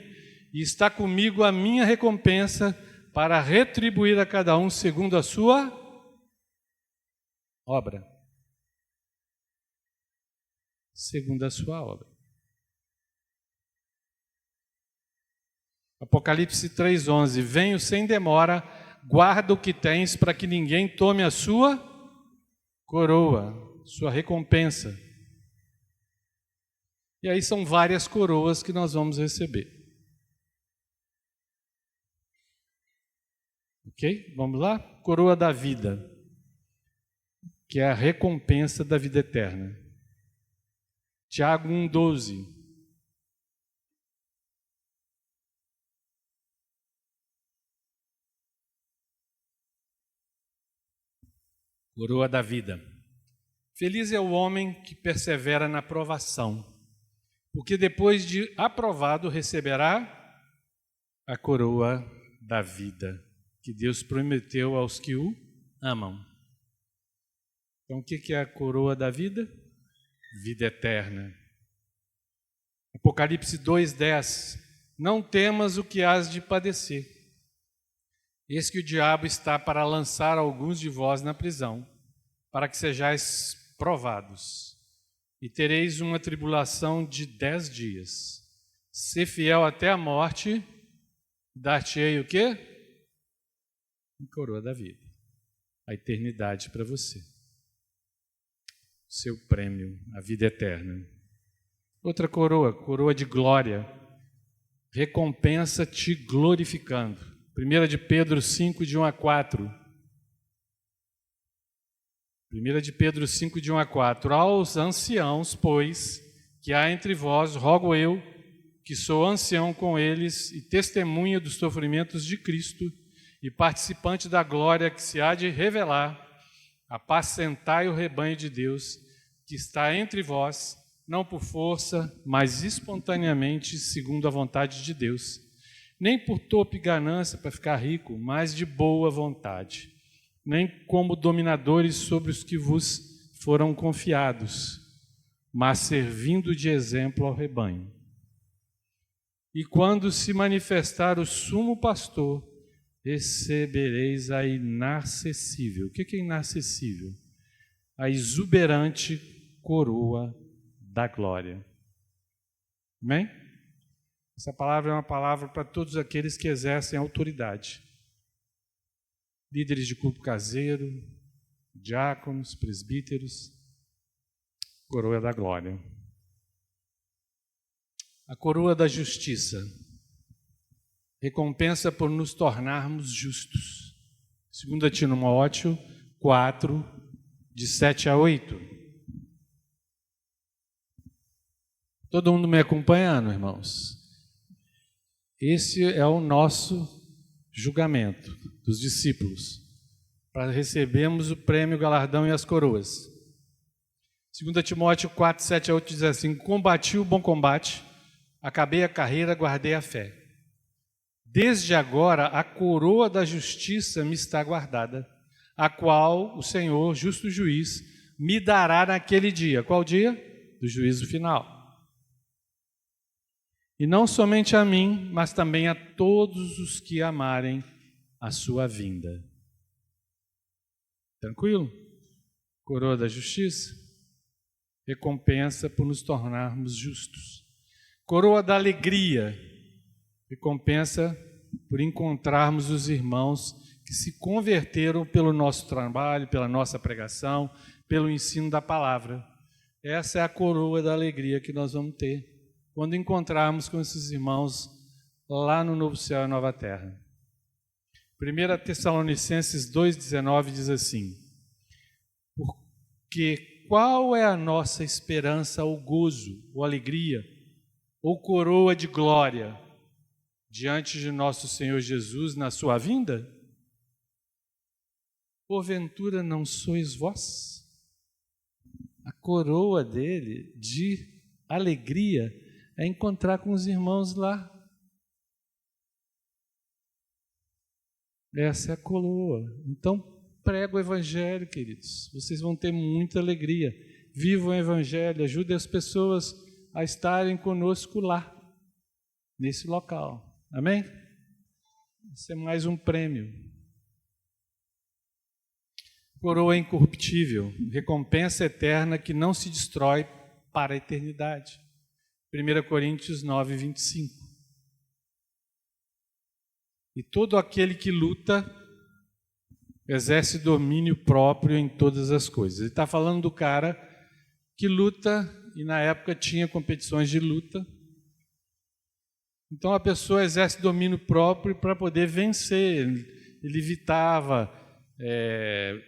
e está comigo a minha recompensa para retribuir a cada um segundo a sua obra. Segundo a sua obra. Apocalipse 3:11, venho sem demora, guarda o que tens para que ninguém tome a sua coroa, sua recompensa. E aí são várias coroas que nós vamos receber. Ok? Vamos lá? Coroa da vida, que é a recompensa da vida eterna. Tiago 1:12. Coroa da vida. Feliz é o homem que persevera na provação, porque depois de aprovado receberá a coroa da vida, que Deus prometeu aos que o amam. Então, o que é a coroa da vida? Vida eterna. Apocalipse 2:10. Não temas o que hás de padecer. Eis que o diabo está para lançar alguns de vós na prisão, para que sejais provados, e tereis uma tribulação de 10 dias. Ser fiel até a morte, dar-te-ei o quê? A coroa da vida. A eternidade para você. Seu prêmio, a vida eterna. Outra coroa, coroa de glória, recompensa te glorificando. 1 de Pedro 5, de 1 a 4. 1 de Pedro 5, de 1 a 4. Aos anciãos, pois, que há entre vós, rogo eu, que sou ancião com eles e testemunha dos sofrimentos de Cristo e participante da glória que se há de revelar, apacentai o rebanho de Deus, que está entre vós, não por força, mas espontaneamente, segundo a vontade de Deus. Nem por tope e ganância para ficar rico, mas de boa vontade. Nem como dominadores sobre os que vos foram confiados, mas servindo de exemplo ao rebanho. E quando se manifestar o sumo pastor, recebereis a inacessível. O que é inacessível? A exuberante coroa da glória. Amém? Essa palavra é uma palavra para todos aqueles que exercem autoridade. Líderes de culto caseiro, diáconos, presbíteros, coroa da glória. A coroa da justiça, recompensa por nos tornarmos justos. 2 Timóteo 4, de 7 a 8. Todo mundo me acompanhando, irmãos? Esse é o nosso julgamento dos discípulos, para recebermos o prêmio, o galardão e as coroas. 2 Timóteo 4, 7 a 8 diz assim: combati o bom combate, acabei a carreira, guardei a fé. Desde agora a coroa da justiça me está guardada, a qual o Senhor, justo juiz, me dará naquele dia. Qual dia? Do juízo final. E não somente a mim, mas também a todos os que amarem a sua vinda. Tranquilo? Coroa da justiça, recompensa por nos tornarmos justos. Coroa da alegria, recompensa por encontrarmos os irmãos que se converteram pelo nosso trabalho, pela nossa pregação, pelo ensino da palavra. Essa é a coroa da alegria que nós vamos ter quando encontrarmos com esses irmãos lá no novo céu e nova terra. 1 Tessalonicenses 2,19 diz assim: porque qual é a nossa esperança ou gozo, ou alegria, ou coroa de glória diante de nosso Senhor Jesus na sua vinda? Porventura não sois vós? A coroa dele de alegria é encontrar com os irmãos lá. Essa é a coroa. Então, prega o evangelho, queridos. Vocês vão ter muita alegria. Vivam o evangelho, ajudem as pessoas a estarem conosco lá, nesse local. Amém? Esse é mais um prêmio. Coroa incorruptível, recompensa eterna que não se destrói para a eternidade. 1 Coríntios 9, 25. E todo aquele que luta exerce domínio próprio em todas as coisas. Ele está falando do cara que luta, e na época tinha competições de luta. Então a pessoa exerce domínio próprio para poder vencer. Ele evitava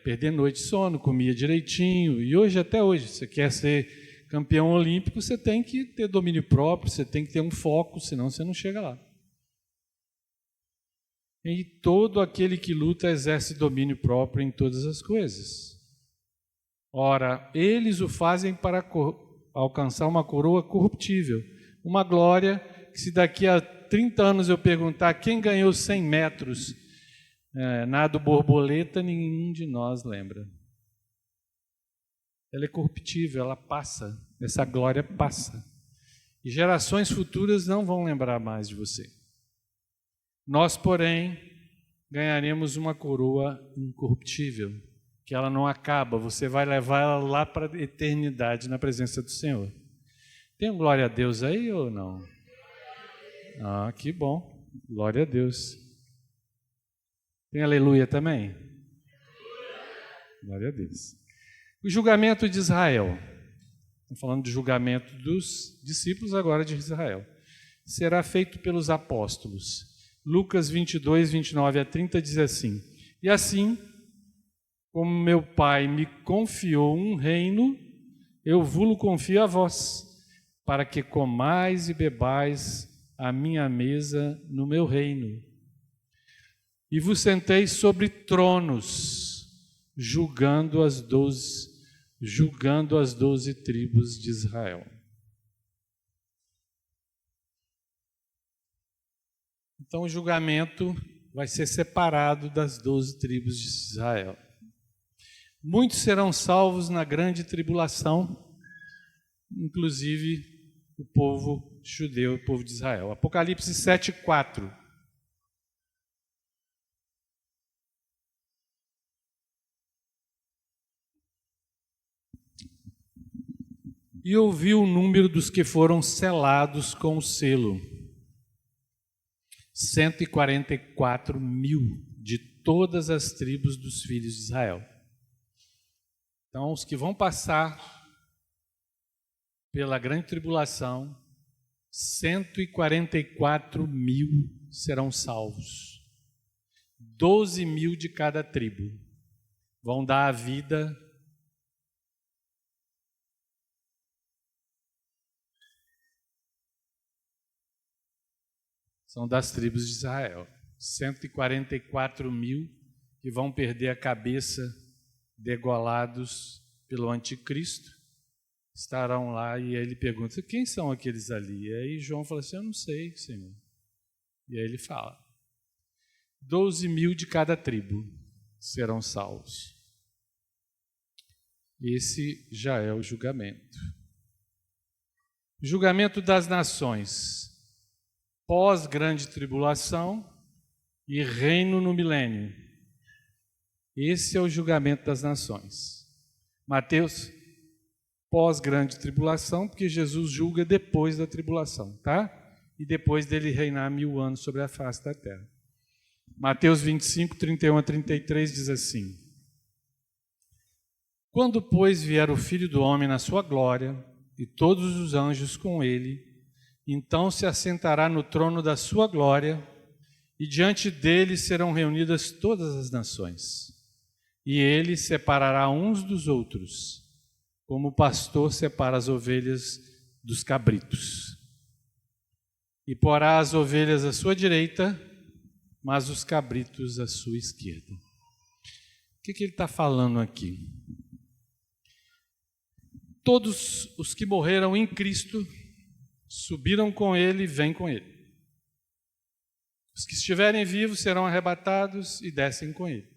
perder noite de sono, comia direitinho. E hoje, até hoje, você quer ser campeão olímpico, você tem que ter domínio próprio, você tem que ter um foco, senão você não chega lá. E todo aquele que luta exerce domínio próprio em todas as coisas. Ora, eles o fazem para alcançar uma coroa corruptível, uma glória que, se daqui a 30 anos eu perguntar quem ganhou 100 metros nado borboleta, nenhum de nós lembra. Ela é corruptível, ela passa, essa glória passa. E gerações futuras não vão lembrar mais de você. Nós, porém, ganharemos uma coroa incorruptível, que ela não acaba, você vai levar ela lá para a eternidade na presença do Senhor. Tem um glória a Deus aí ou não? Ah, que bom, glória a Deus. Tem aleluia também? Glória a Deus. O julgamento de Israel, estou falando do julgamento dos discípulos, agora de Israel, será feito pelos apóstolos. Lucas 22, 29 a 30 diz assim: e assim, como meu Pai me confiou um reino, eu vos confio a vós, para que comais e bebais a minha mesa no meu reino. E vos senteis sobre tronos, julgando as 12 tribos de Israel. Então o julgamento vai ser separado das 12 tribos de Israel. Muitos serão salvos na grande tribulação, inclusive o povo judeu, o povo de Israel. Apocalipse 7:4. E ouvi o número dos que foram selados com o selo. 144 mil de todas as tribos dos filhos de Israel. Então, os que vão passar pela grande tribulação, 144 mil serão salvos. 12 mil de cada tribo vão dar a vida são das tribos de Israel. 144 mil que vão perder a cabeça degolados pelo anticristo, estarão lá e aí ele pergunta, quem são aqueles ali? E aí João fala assim, eu não sei, Senhor. E aí ele fala, 12 mil de cada tribo serão salvos. Esse já é o julgamento. Julgamento das nações. Pós-grande tribulação e reino no milênio. Esse é o julgamento das nações. Mateus, pós-grande tribulação, porque Jesus julga depois da tribulação, tá? E depois dele reinar 1000 anos sobre a face da terra. Mateus 25, 31 a 33 diz assim: Quando, pois, vier o Filho do Homem na sua glória, e todos os anjos com ele, então se assentará no trono da sua glória, e diante dele serão reunidas todas as nações. E ele separará uns dos outros, como o pastor separa as ovelhas dos cabritos. E porá as ovelhas à sua direita, mas os cabritos à sua esquerda. O que ele está falando aqui? Todos os que morreram em Cristo subiram com ele e vêm com ele. Os que estiverem vivos serão arrebatados e descem com ele.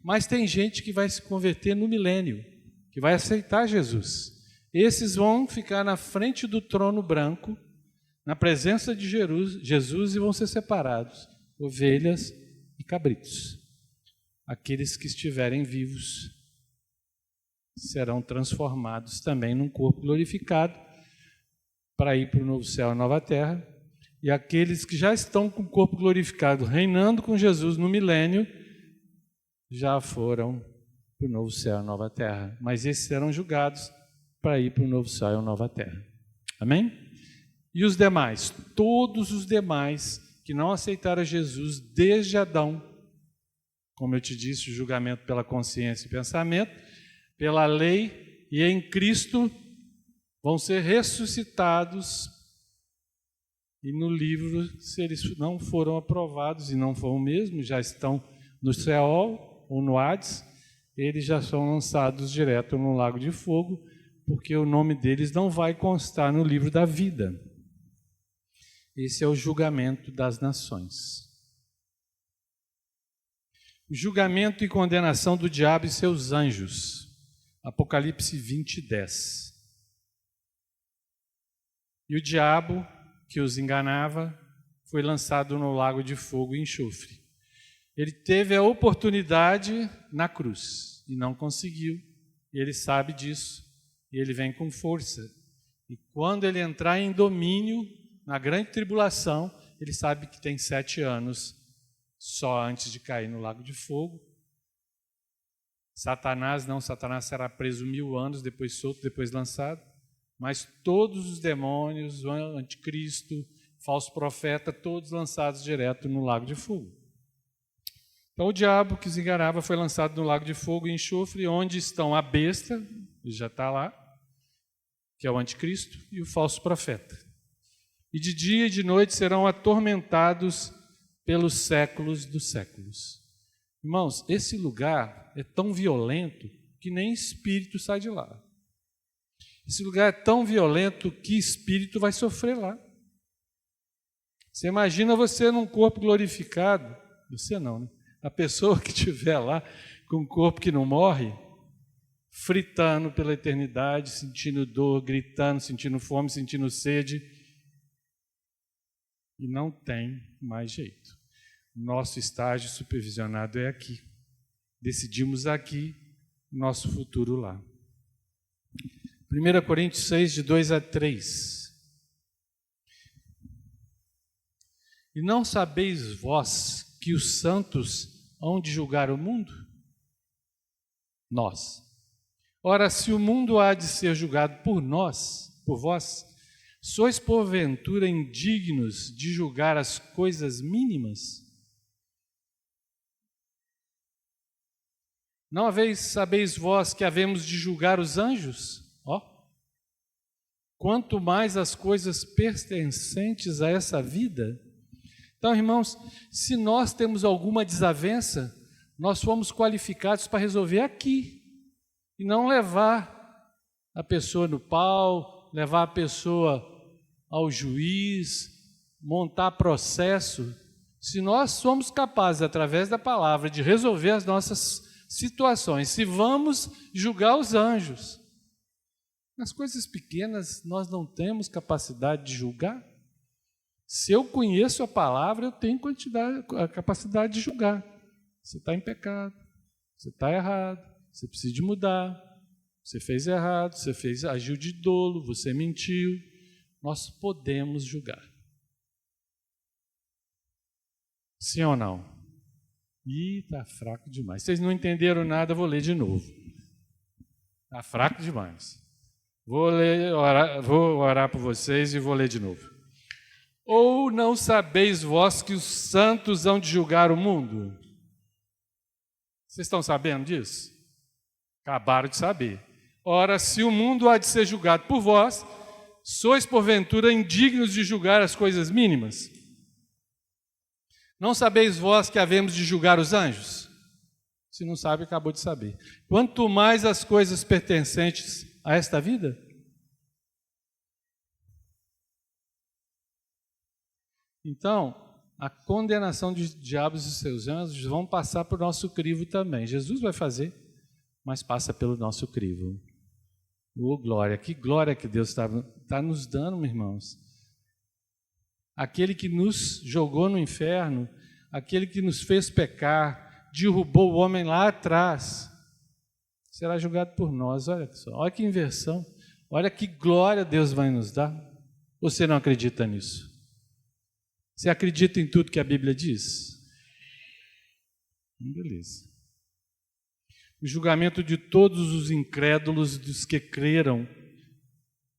Mas tem gente que vai se converter no milênio, que vai aceitar Jesus. Esses vão ficar na frente do trono branco, na presença de Jesus, e vão ser separados, ovelhas e cabritos. Aqueles que estiverem vivos serão transformados também num corpo glorificado, para ir para o novo céu e nova terra, e aqueles que já estão com o corpo glorificado, reinando com Jesus no milênio, já foram para o novo céu e nova terra, mas esses serão julgados para ir para o novo céu e nova terra. Amém? E os demais, todos os demais que não aceitaram Jesus desde Adão, como eu te disse, o julgamento pela consciência e pensamento, pela lei e em Cristo, vão ser ressuscitados, e no livro, se eles não foram aprovados, e não foram mesmo, já estão no Seol ou no Hades, eles já são lançados direto no lago de fogo, porque o nome deles não vai constar no livro da vida. Esse é o julgamento das nações. O julgamento e condenação do diabo e seus anjos. Apocalipse 20, 10. E o diabo, que os enganava, foi lançado no lago de fogo e enxofre. Ele teve a oportunidade na cruz e não conseguiu. E ele sabe disso. E ele vem com força. E quando ele entrar em domínio, na grande tribulação, ele sabe que tem 7 anos só antes de cair no lago de fogo. Satanás será preso 1000 anos, depois solto, depois lançado. Mas todos os demônios, o anticristo, falso profeta, todos lançados direto no lago de fogo. Então o diabo que os enganava foi lançado no lago de fogo e enxofre, onde estão a besta, ele já está lá, que é o anticristo, e o falso profeta. E de dia e de noite serão atormentados pelos séculos dos séculos. Irmãos, esse lugar é tão violento que nem espírito sai de lá. Esse lugar é tão violento que espírito vai sofrer lá. Você imagina você num corpo glorificado, você não, né? A pessoa que estiver lá com um corpo que não morre, fritando pela eternidade, sentindo dor, gritando, sentindo fome, sentindo sede. E não tem mais jeito. Nosso estágio supervisionado é aqui. Decidimos aqui, nosso futuro lá. 1 Coríntios 6, de 2 a 3. E não sabeis vós que os santos hão de julgar o mundo? Nós. Ora, se o mundo há de ser julgado por nós, por vós, sois porventura indignos de julgar as coisas mínimas? Não sabeis vós que havemos de julgar os anjos? Quanto mais as coisas pertencentes a essa vida. Então, irmãos, se nós temos alguma desavença, nós fomos qualificados para resolver aqui, e não levar a pessoa no pau, levar a pessoa ao juiz, montar processo. Se nós somos capazes, através da palavra, de resolver as nossas situações, se vamos julgar os anjos, nas coisas pequenas nós não temos capacidade de julgar. Se eu conheço a palavra, eu tenho a capacidade de julgar. Você está em pecado, você está errado, você precisa de mudar, você fez errado, agiu de dolo, você mentiu. Nós podemos julgar. Sim ou não? Está fraco demais. Vocês não entenderam nada, eu vou ler de novo. Está fraco demais. Vou orar por vocês e vou ler de novo. Ou não sabeis vós que os santos hão de julgar o mundo? Vocês estão sabendo disso? Acabaram de saber. Ora, se o mundo há de ser julgado por vós, sois porventura indignos de julgar as coisas mínimas? Não sabeis vós que havemos de julgar os anjos? Se não sabe, acabou de saber. Quanto mais as coisas pertencentes a esta vida? Então, a condenação dos diabos e seus anjos vão passar por nosso crivo também. Jesus vai fazer, mas passa pelo nosso crivo. Glória! Que glória que Deus está nos dando, meus irmãos. Aquele que nos jogou no inferno, aquele que nos fez pecar, derrubou o homem lá atrás, será julgado por nós. Olha só, olha que inversão, olha que glória Deus vai nos dar. Você não acredita nisso? Você acredita em tudo que a Bíblia diz? Beleza. O julgamento de todos os incrédulos, dos que creram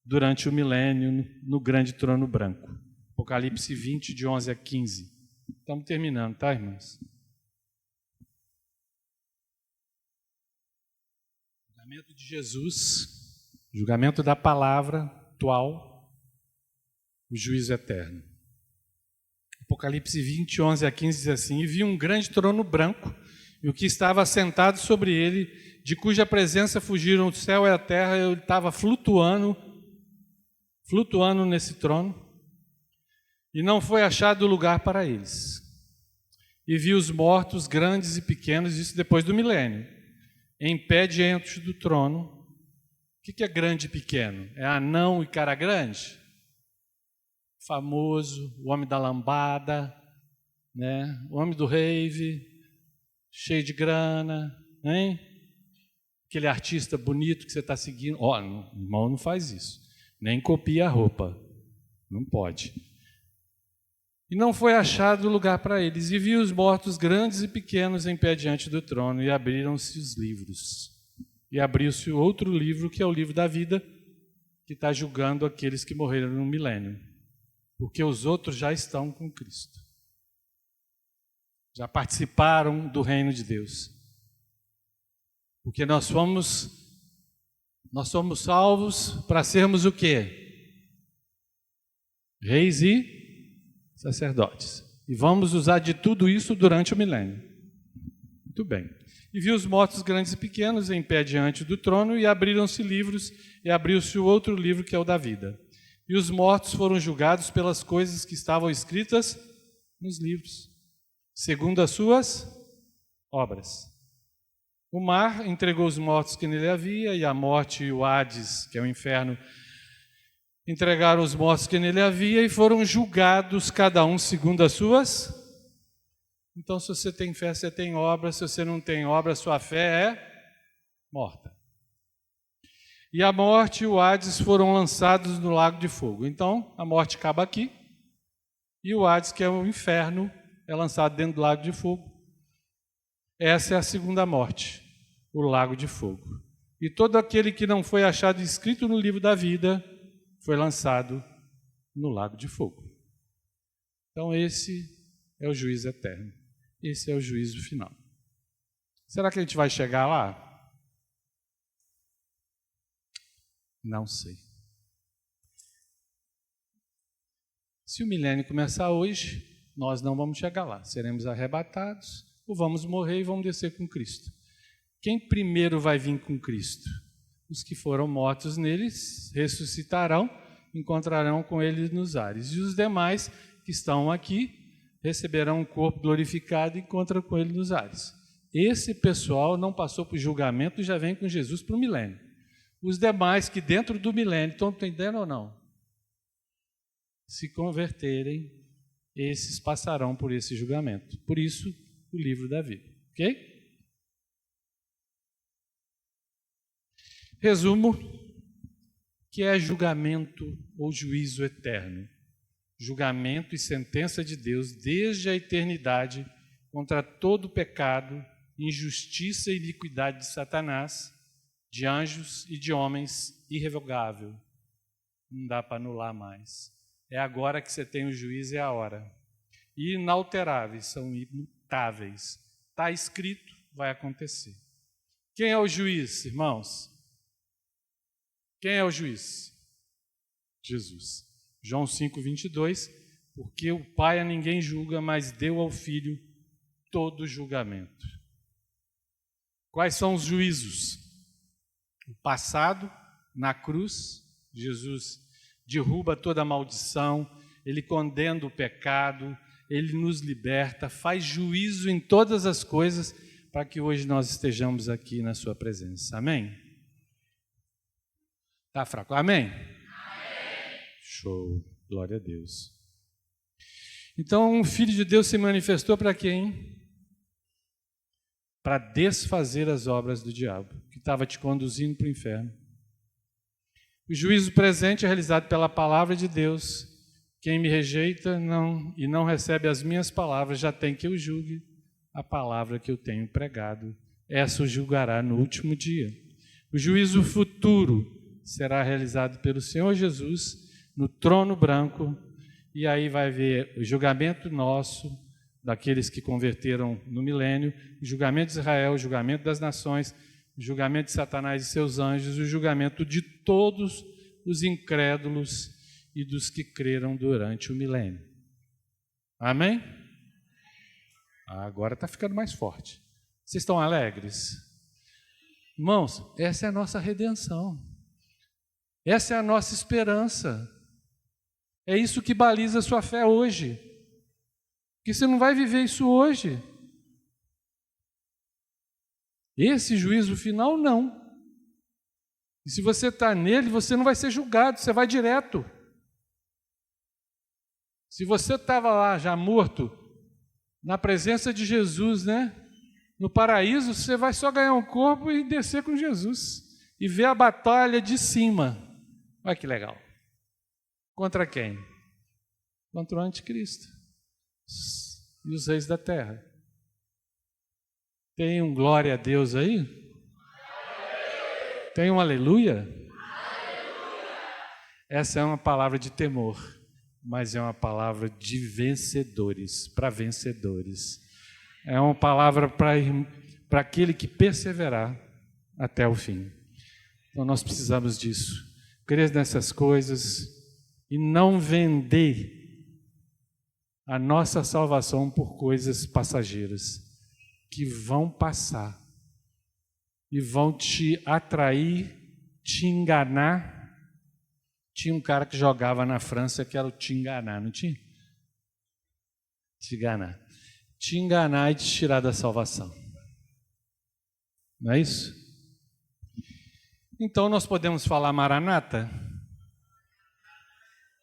durante o milênio no grande trono branco. Apocalipse 20, de 11 a 15. Estamos terminando, tá, irmãos? Julgamento de Jesus, julgamento da palavra atual, o juízo eterno. Apocalipse 20, 11 a 15 diz assim: E vi um grande trono branco, e o que estava assentado sobre ele, de cuja presença fugiram o céu e a terra, ele estava flutuando nesse trono, e não foi achado lugar para eles. E vi os mortos, grandes e pequenos, isso depois do milênio, em pé diante do trono. O que é grande e pequeno? É anão e cara grande? Famoso, o homem da lambada, né? O homem do rave, cheio de grana, hein? Aquele artista bonito que você está seguindo. Irmão, não faz isso. Nem copia a roupa. Não pode. E não foi achado lugar para eles. E vi os mortos grandes e pequenos em pé diante do trono, e abriram-se os livros. E abriu-se outro livro, que é o livro da vida, que está julgando aqueles que morreram no milênio. Porque os outros já estão com Cristo. Já participaram do reino de Deus. Porque nós somos salvos para sermos o quê? Reis e sacerdotes. E vamos usar de tudo isso durante o milênio. Muito bem. E vi os mortos grandes e pequenos em pé diante do trono, e abriram-se livros, e abriu-se o outro livro, que é o da vida. E os mortos foram julgados pelas coisas que estavam escritas nos livros, segundo as suas obras. O mar entregou os mortos que nele havia, e a morte e o Hades, que é o inferno, entregaram os mortos que nele havia e foram julgados, cada um segundo as suas. Então, se você tem fé, você tem obra. Se você não tem obra, sua fé é morta. E a morte e o Hades foram lançados no lago de fogo. Então, a morte acaba aqui, e o Hades, que é o inferno, é lançado dentro do lago de fogo. Essa é a segunda morte, o lago de fogo. E todo aquele que não foi achado inscrito no livro da vida foi lançado no lago de fogo. Então esse é o juízo eterno. Esse é o juízo final. Será que a gente vai chegar lá? Não sei. Se o milênio começar hoje, nós não vamos chegar lá. Seremos arrebatados, ou vamos morrer e vamos descer com Cristo. Quem primeiro vai vir com Cristo? Os que foram mortos neles ressuscitarão, encontrarão com ele nos ares. E os demais que estão aqui receberão um corpo glorificado e encontram com ele nos ares. Esse pessoal não passou por julgamento e já vem com Jesus para o milênio. Os demais que dentro do milênio, estão entendendo ou não? Se converterem, esses passarão por esse julgamento. Por isso, o livro da vida. Ok? Resumo, que é julgamento ou juízo eterno. Julgamento e sentença de Deus desde a eternidade contra todo pecado, injustiça e iniquidade de Satanás, de anjos e de homens, irrevogável. Não dá para anular mais. É agora que você tem o juízo, é a hora. E inalteráveis, são imutáveis. Está escrito, vai acontecer. Quem é o juiz, irmãos? Quem é o juiz? Jesus. João 5:22, porque o Pai a ninguém julga, mas deu ao Filho todo julgamento. Quais são os juízos? O passado, na cruz, Jesus derruba toda a maldição, ele condena o pecado, ele nos liberta, faz juízo em todas as coisas para que hoje nós estejamos aqui na sua presença. Amém? Está fraco? Amém? Amém? Show, glória a Deus. Então, o Filho de Deus se manifestou para quem? Para desfazer as obras do diabo, que estava te conduzindo para o inferno. O juízo presente é realizado pela palavra de Deus. Quem me rejeita e não recebe as minhas palavras, já tem que eu julgue a palavra que eu tenho pregado. Essa o julgará no último dia. O juízo futuro será realizado pelo Senhor Jesus no trono branco, e aí vai ver o julgamento nosso, daqueles que converteram no milênio, o julgamento de Israel, o julgamento das nações, o julgamento de Satanás e seus anjos, o julgamento de todos os incrédulos e dos que creram durante o milênio. Amém? Agora está ficando mais forte. Vocês estão alegres? Irmãos, essa é a nossa redenção. Essa é a nossa esperança. É isso que baliza a sua fé hoje. Porque você não vai viver isso hoje. Esse juízo final, não. E se você está nele, você não vai ser julgado, você vai direto. Se você estava lá já morto, na presença de Jesus, né? No paraíso, você vai só ganhar um corpo e descer com Jesus. E ver a batalha de cima. Olha que legal. Contra quem? Contra o anticristo. E os reis da terra. Tem um glória a Deus aí? Tem um aleluia? Essa é uma palavra de temor, mas é uma palavra de vencedores, para vencedores. É uma palavra para aquele que perseverar até o fim. Então nós precisamos disso. Crer nessas coisas e não vender a nossa salvação por coisas passageiras que vão passar e vão te atrair, te enganar. Tinha um cara que jogava na França que era o te enganar, não tinha? Te enganar. Te enganar e te tirar da salvação. Não é isso? Então nós podemos falar Maranata?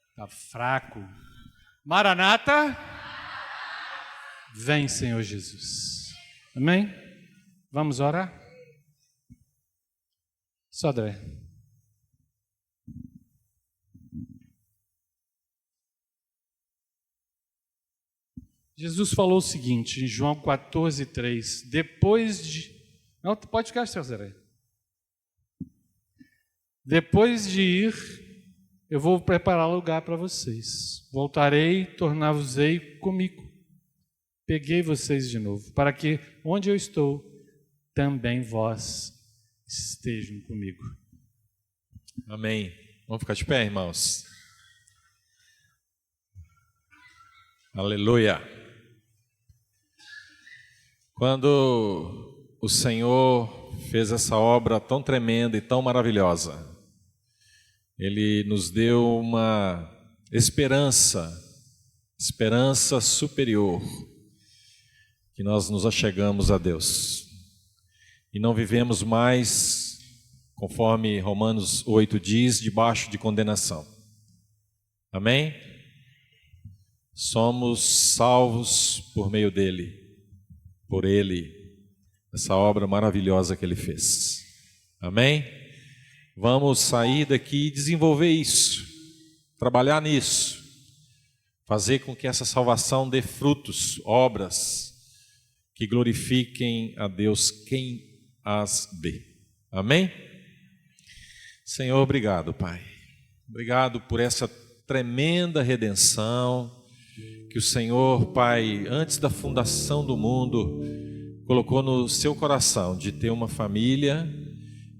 Está fraco. Maranata, vem, Senhor Jesus. Amém? Vamos orar? Sodré. Jesus falou o seguinte, em João 14:3, depois de... Não, pode ficar, Sodré. Depois de ir, eu vou preparar lugar para vocês. Voltarei, tornar-vos-ei comigo. Peguei vocês de novo, para que onde eu estou, também vós estejam comigo. Amém. Vamos ficar de pé, irmãos. Aleluia. Quando o Senhor fez essa obra tão tremenda e tão maravilhosa, Ele nos deu uma esperança superior, que nós nos achegamos a Deus e não vivemos mais, conforme Romanos 8 diz, debaixo de condenação. Amém? Somos salvos por meio dele, por ele, essa obra maravilhosa que ele fez. Amém? Vamos sair daqui e desenvolver isso, trabalhar nisso, fazer com que essa salvação dê frutos, obras que glorifiquem a Deus quem as vê. Amém? Senhor, obrigado, Pai. Obrigado por essa tremenda redenção que o Senhor, Pai, antes da fundação do mundo, colocou no seu coração de ter uma família.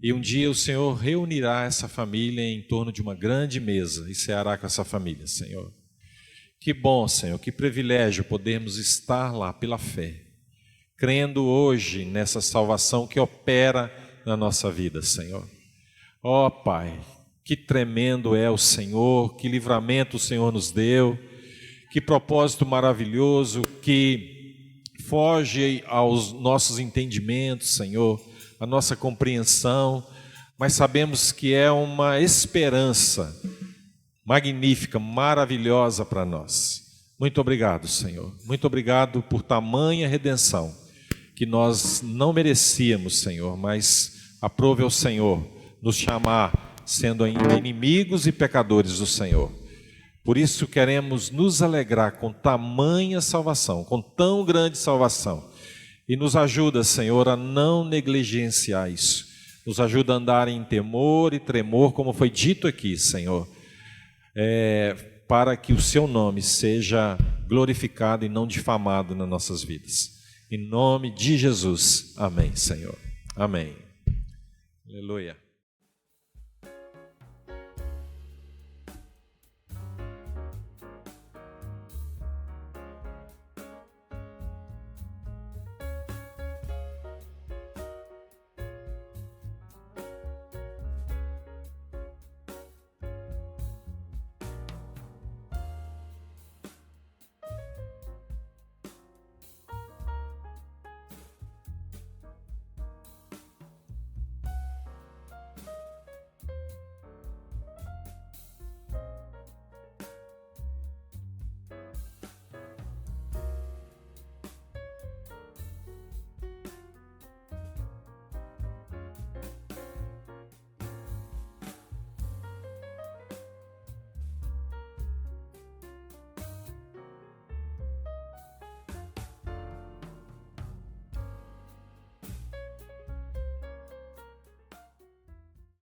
E um dia o Senhor reunirá essa família em torno de uma grande mesa e ceará com essa família, Senhor. Que bom, Senhor, que privilégio podermos estar lá pela fé, crendo hoje nessa salvação que opera na nossa vida, Senhor. Ó Pai, que tremendo é o Senhor, que livramento o Senhor nos deu, que propósito maravilhoso, que foge aos nossos entendimentos, Senhor, a nossa compreensão, mas sabemos que é uma esperança magnífica, maravilhosa para nós. Muito obrigado, Senhor. Muito obrigado por tamanha redenção que nós não merecíamos, Senhor, mas aprove ao Senhor nos chamar, sendo ainda inimigos e pecadores do Senhor. Por isso queremos nos alegrar com tamanha salvação, com tão grande salvação. E nos ajuda, Senhor, a não negligenciar isso. Nos ajuda a andar em temor e tremor, como foi dito aqui, Senhor. Para que o seu nome seja glorificado e não difamado nas nossas vidas. Em nome de Jesus. Amém, Senhor. Amém. Aleluia.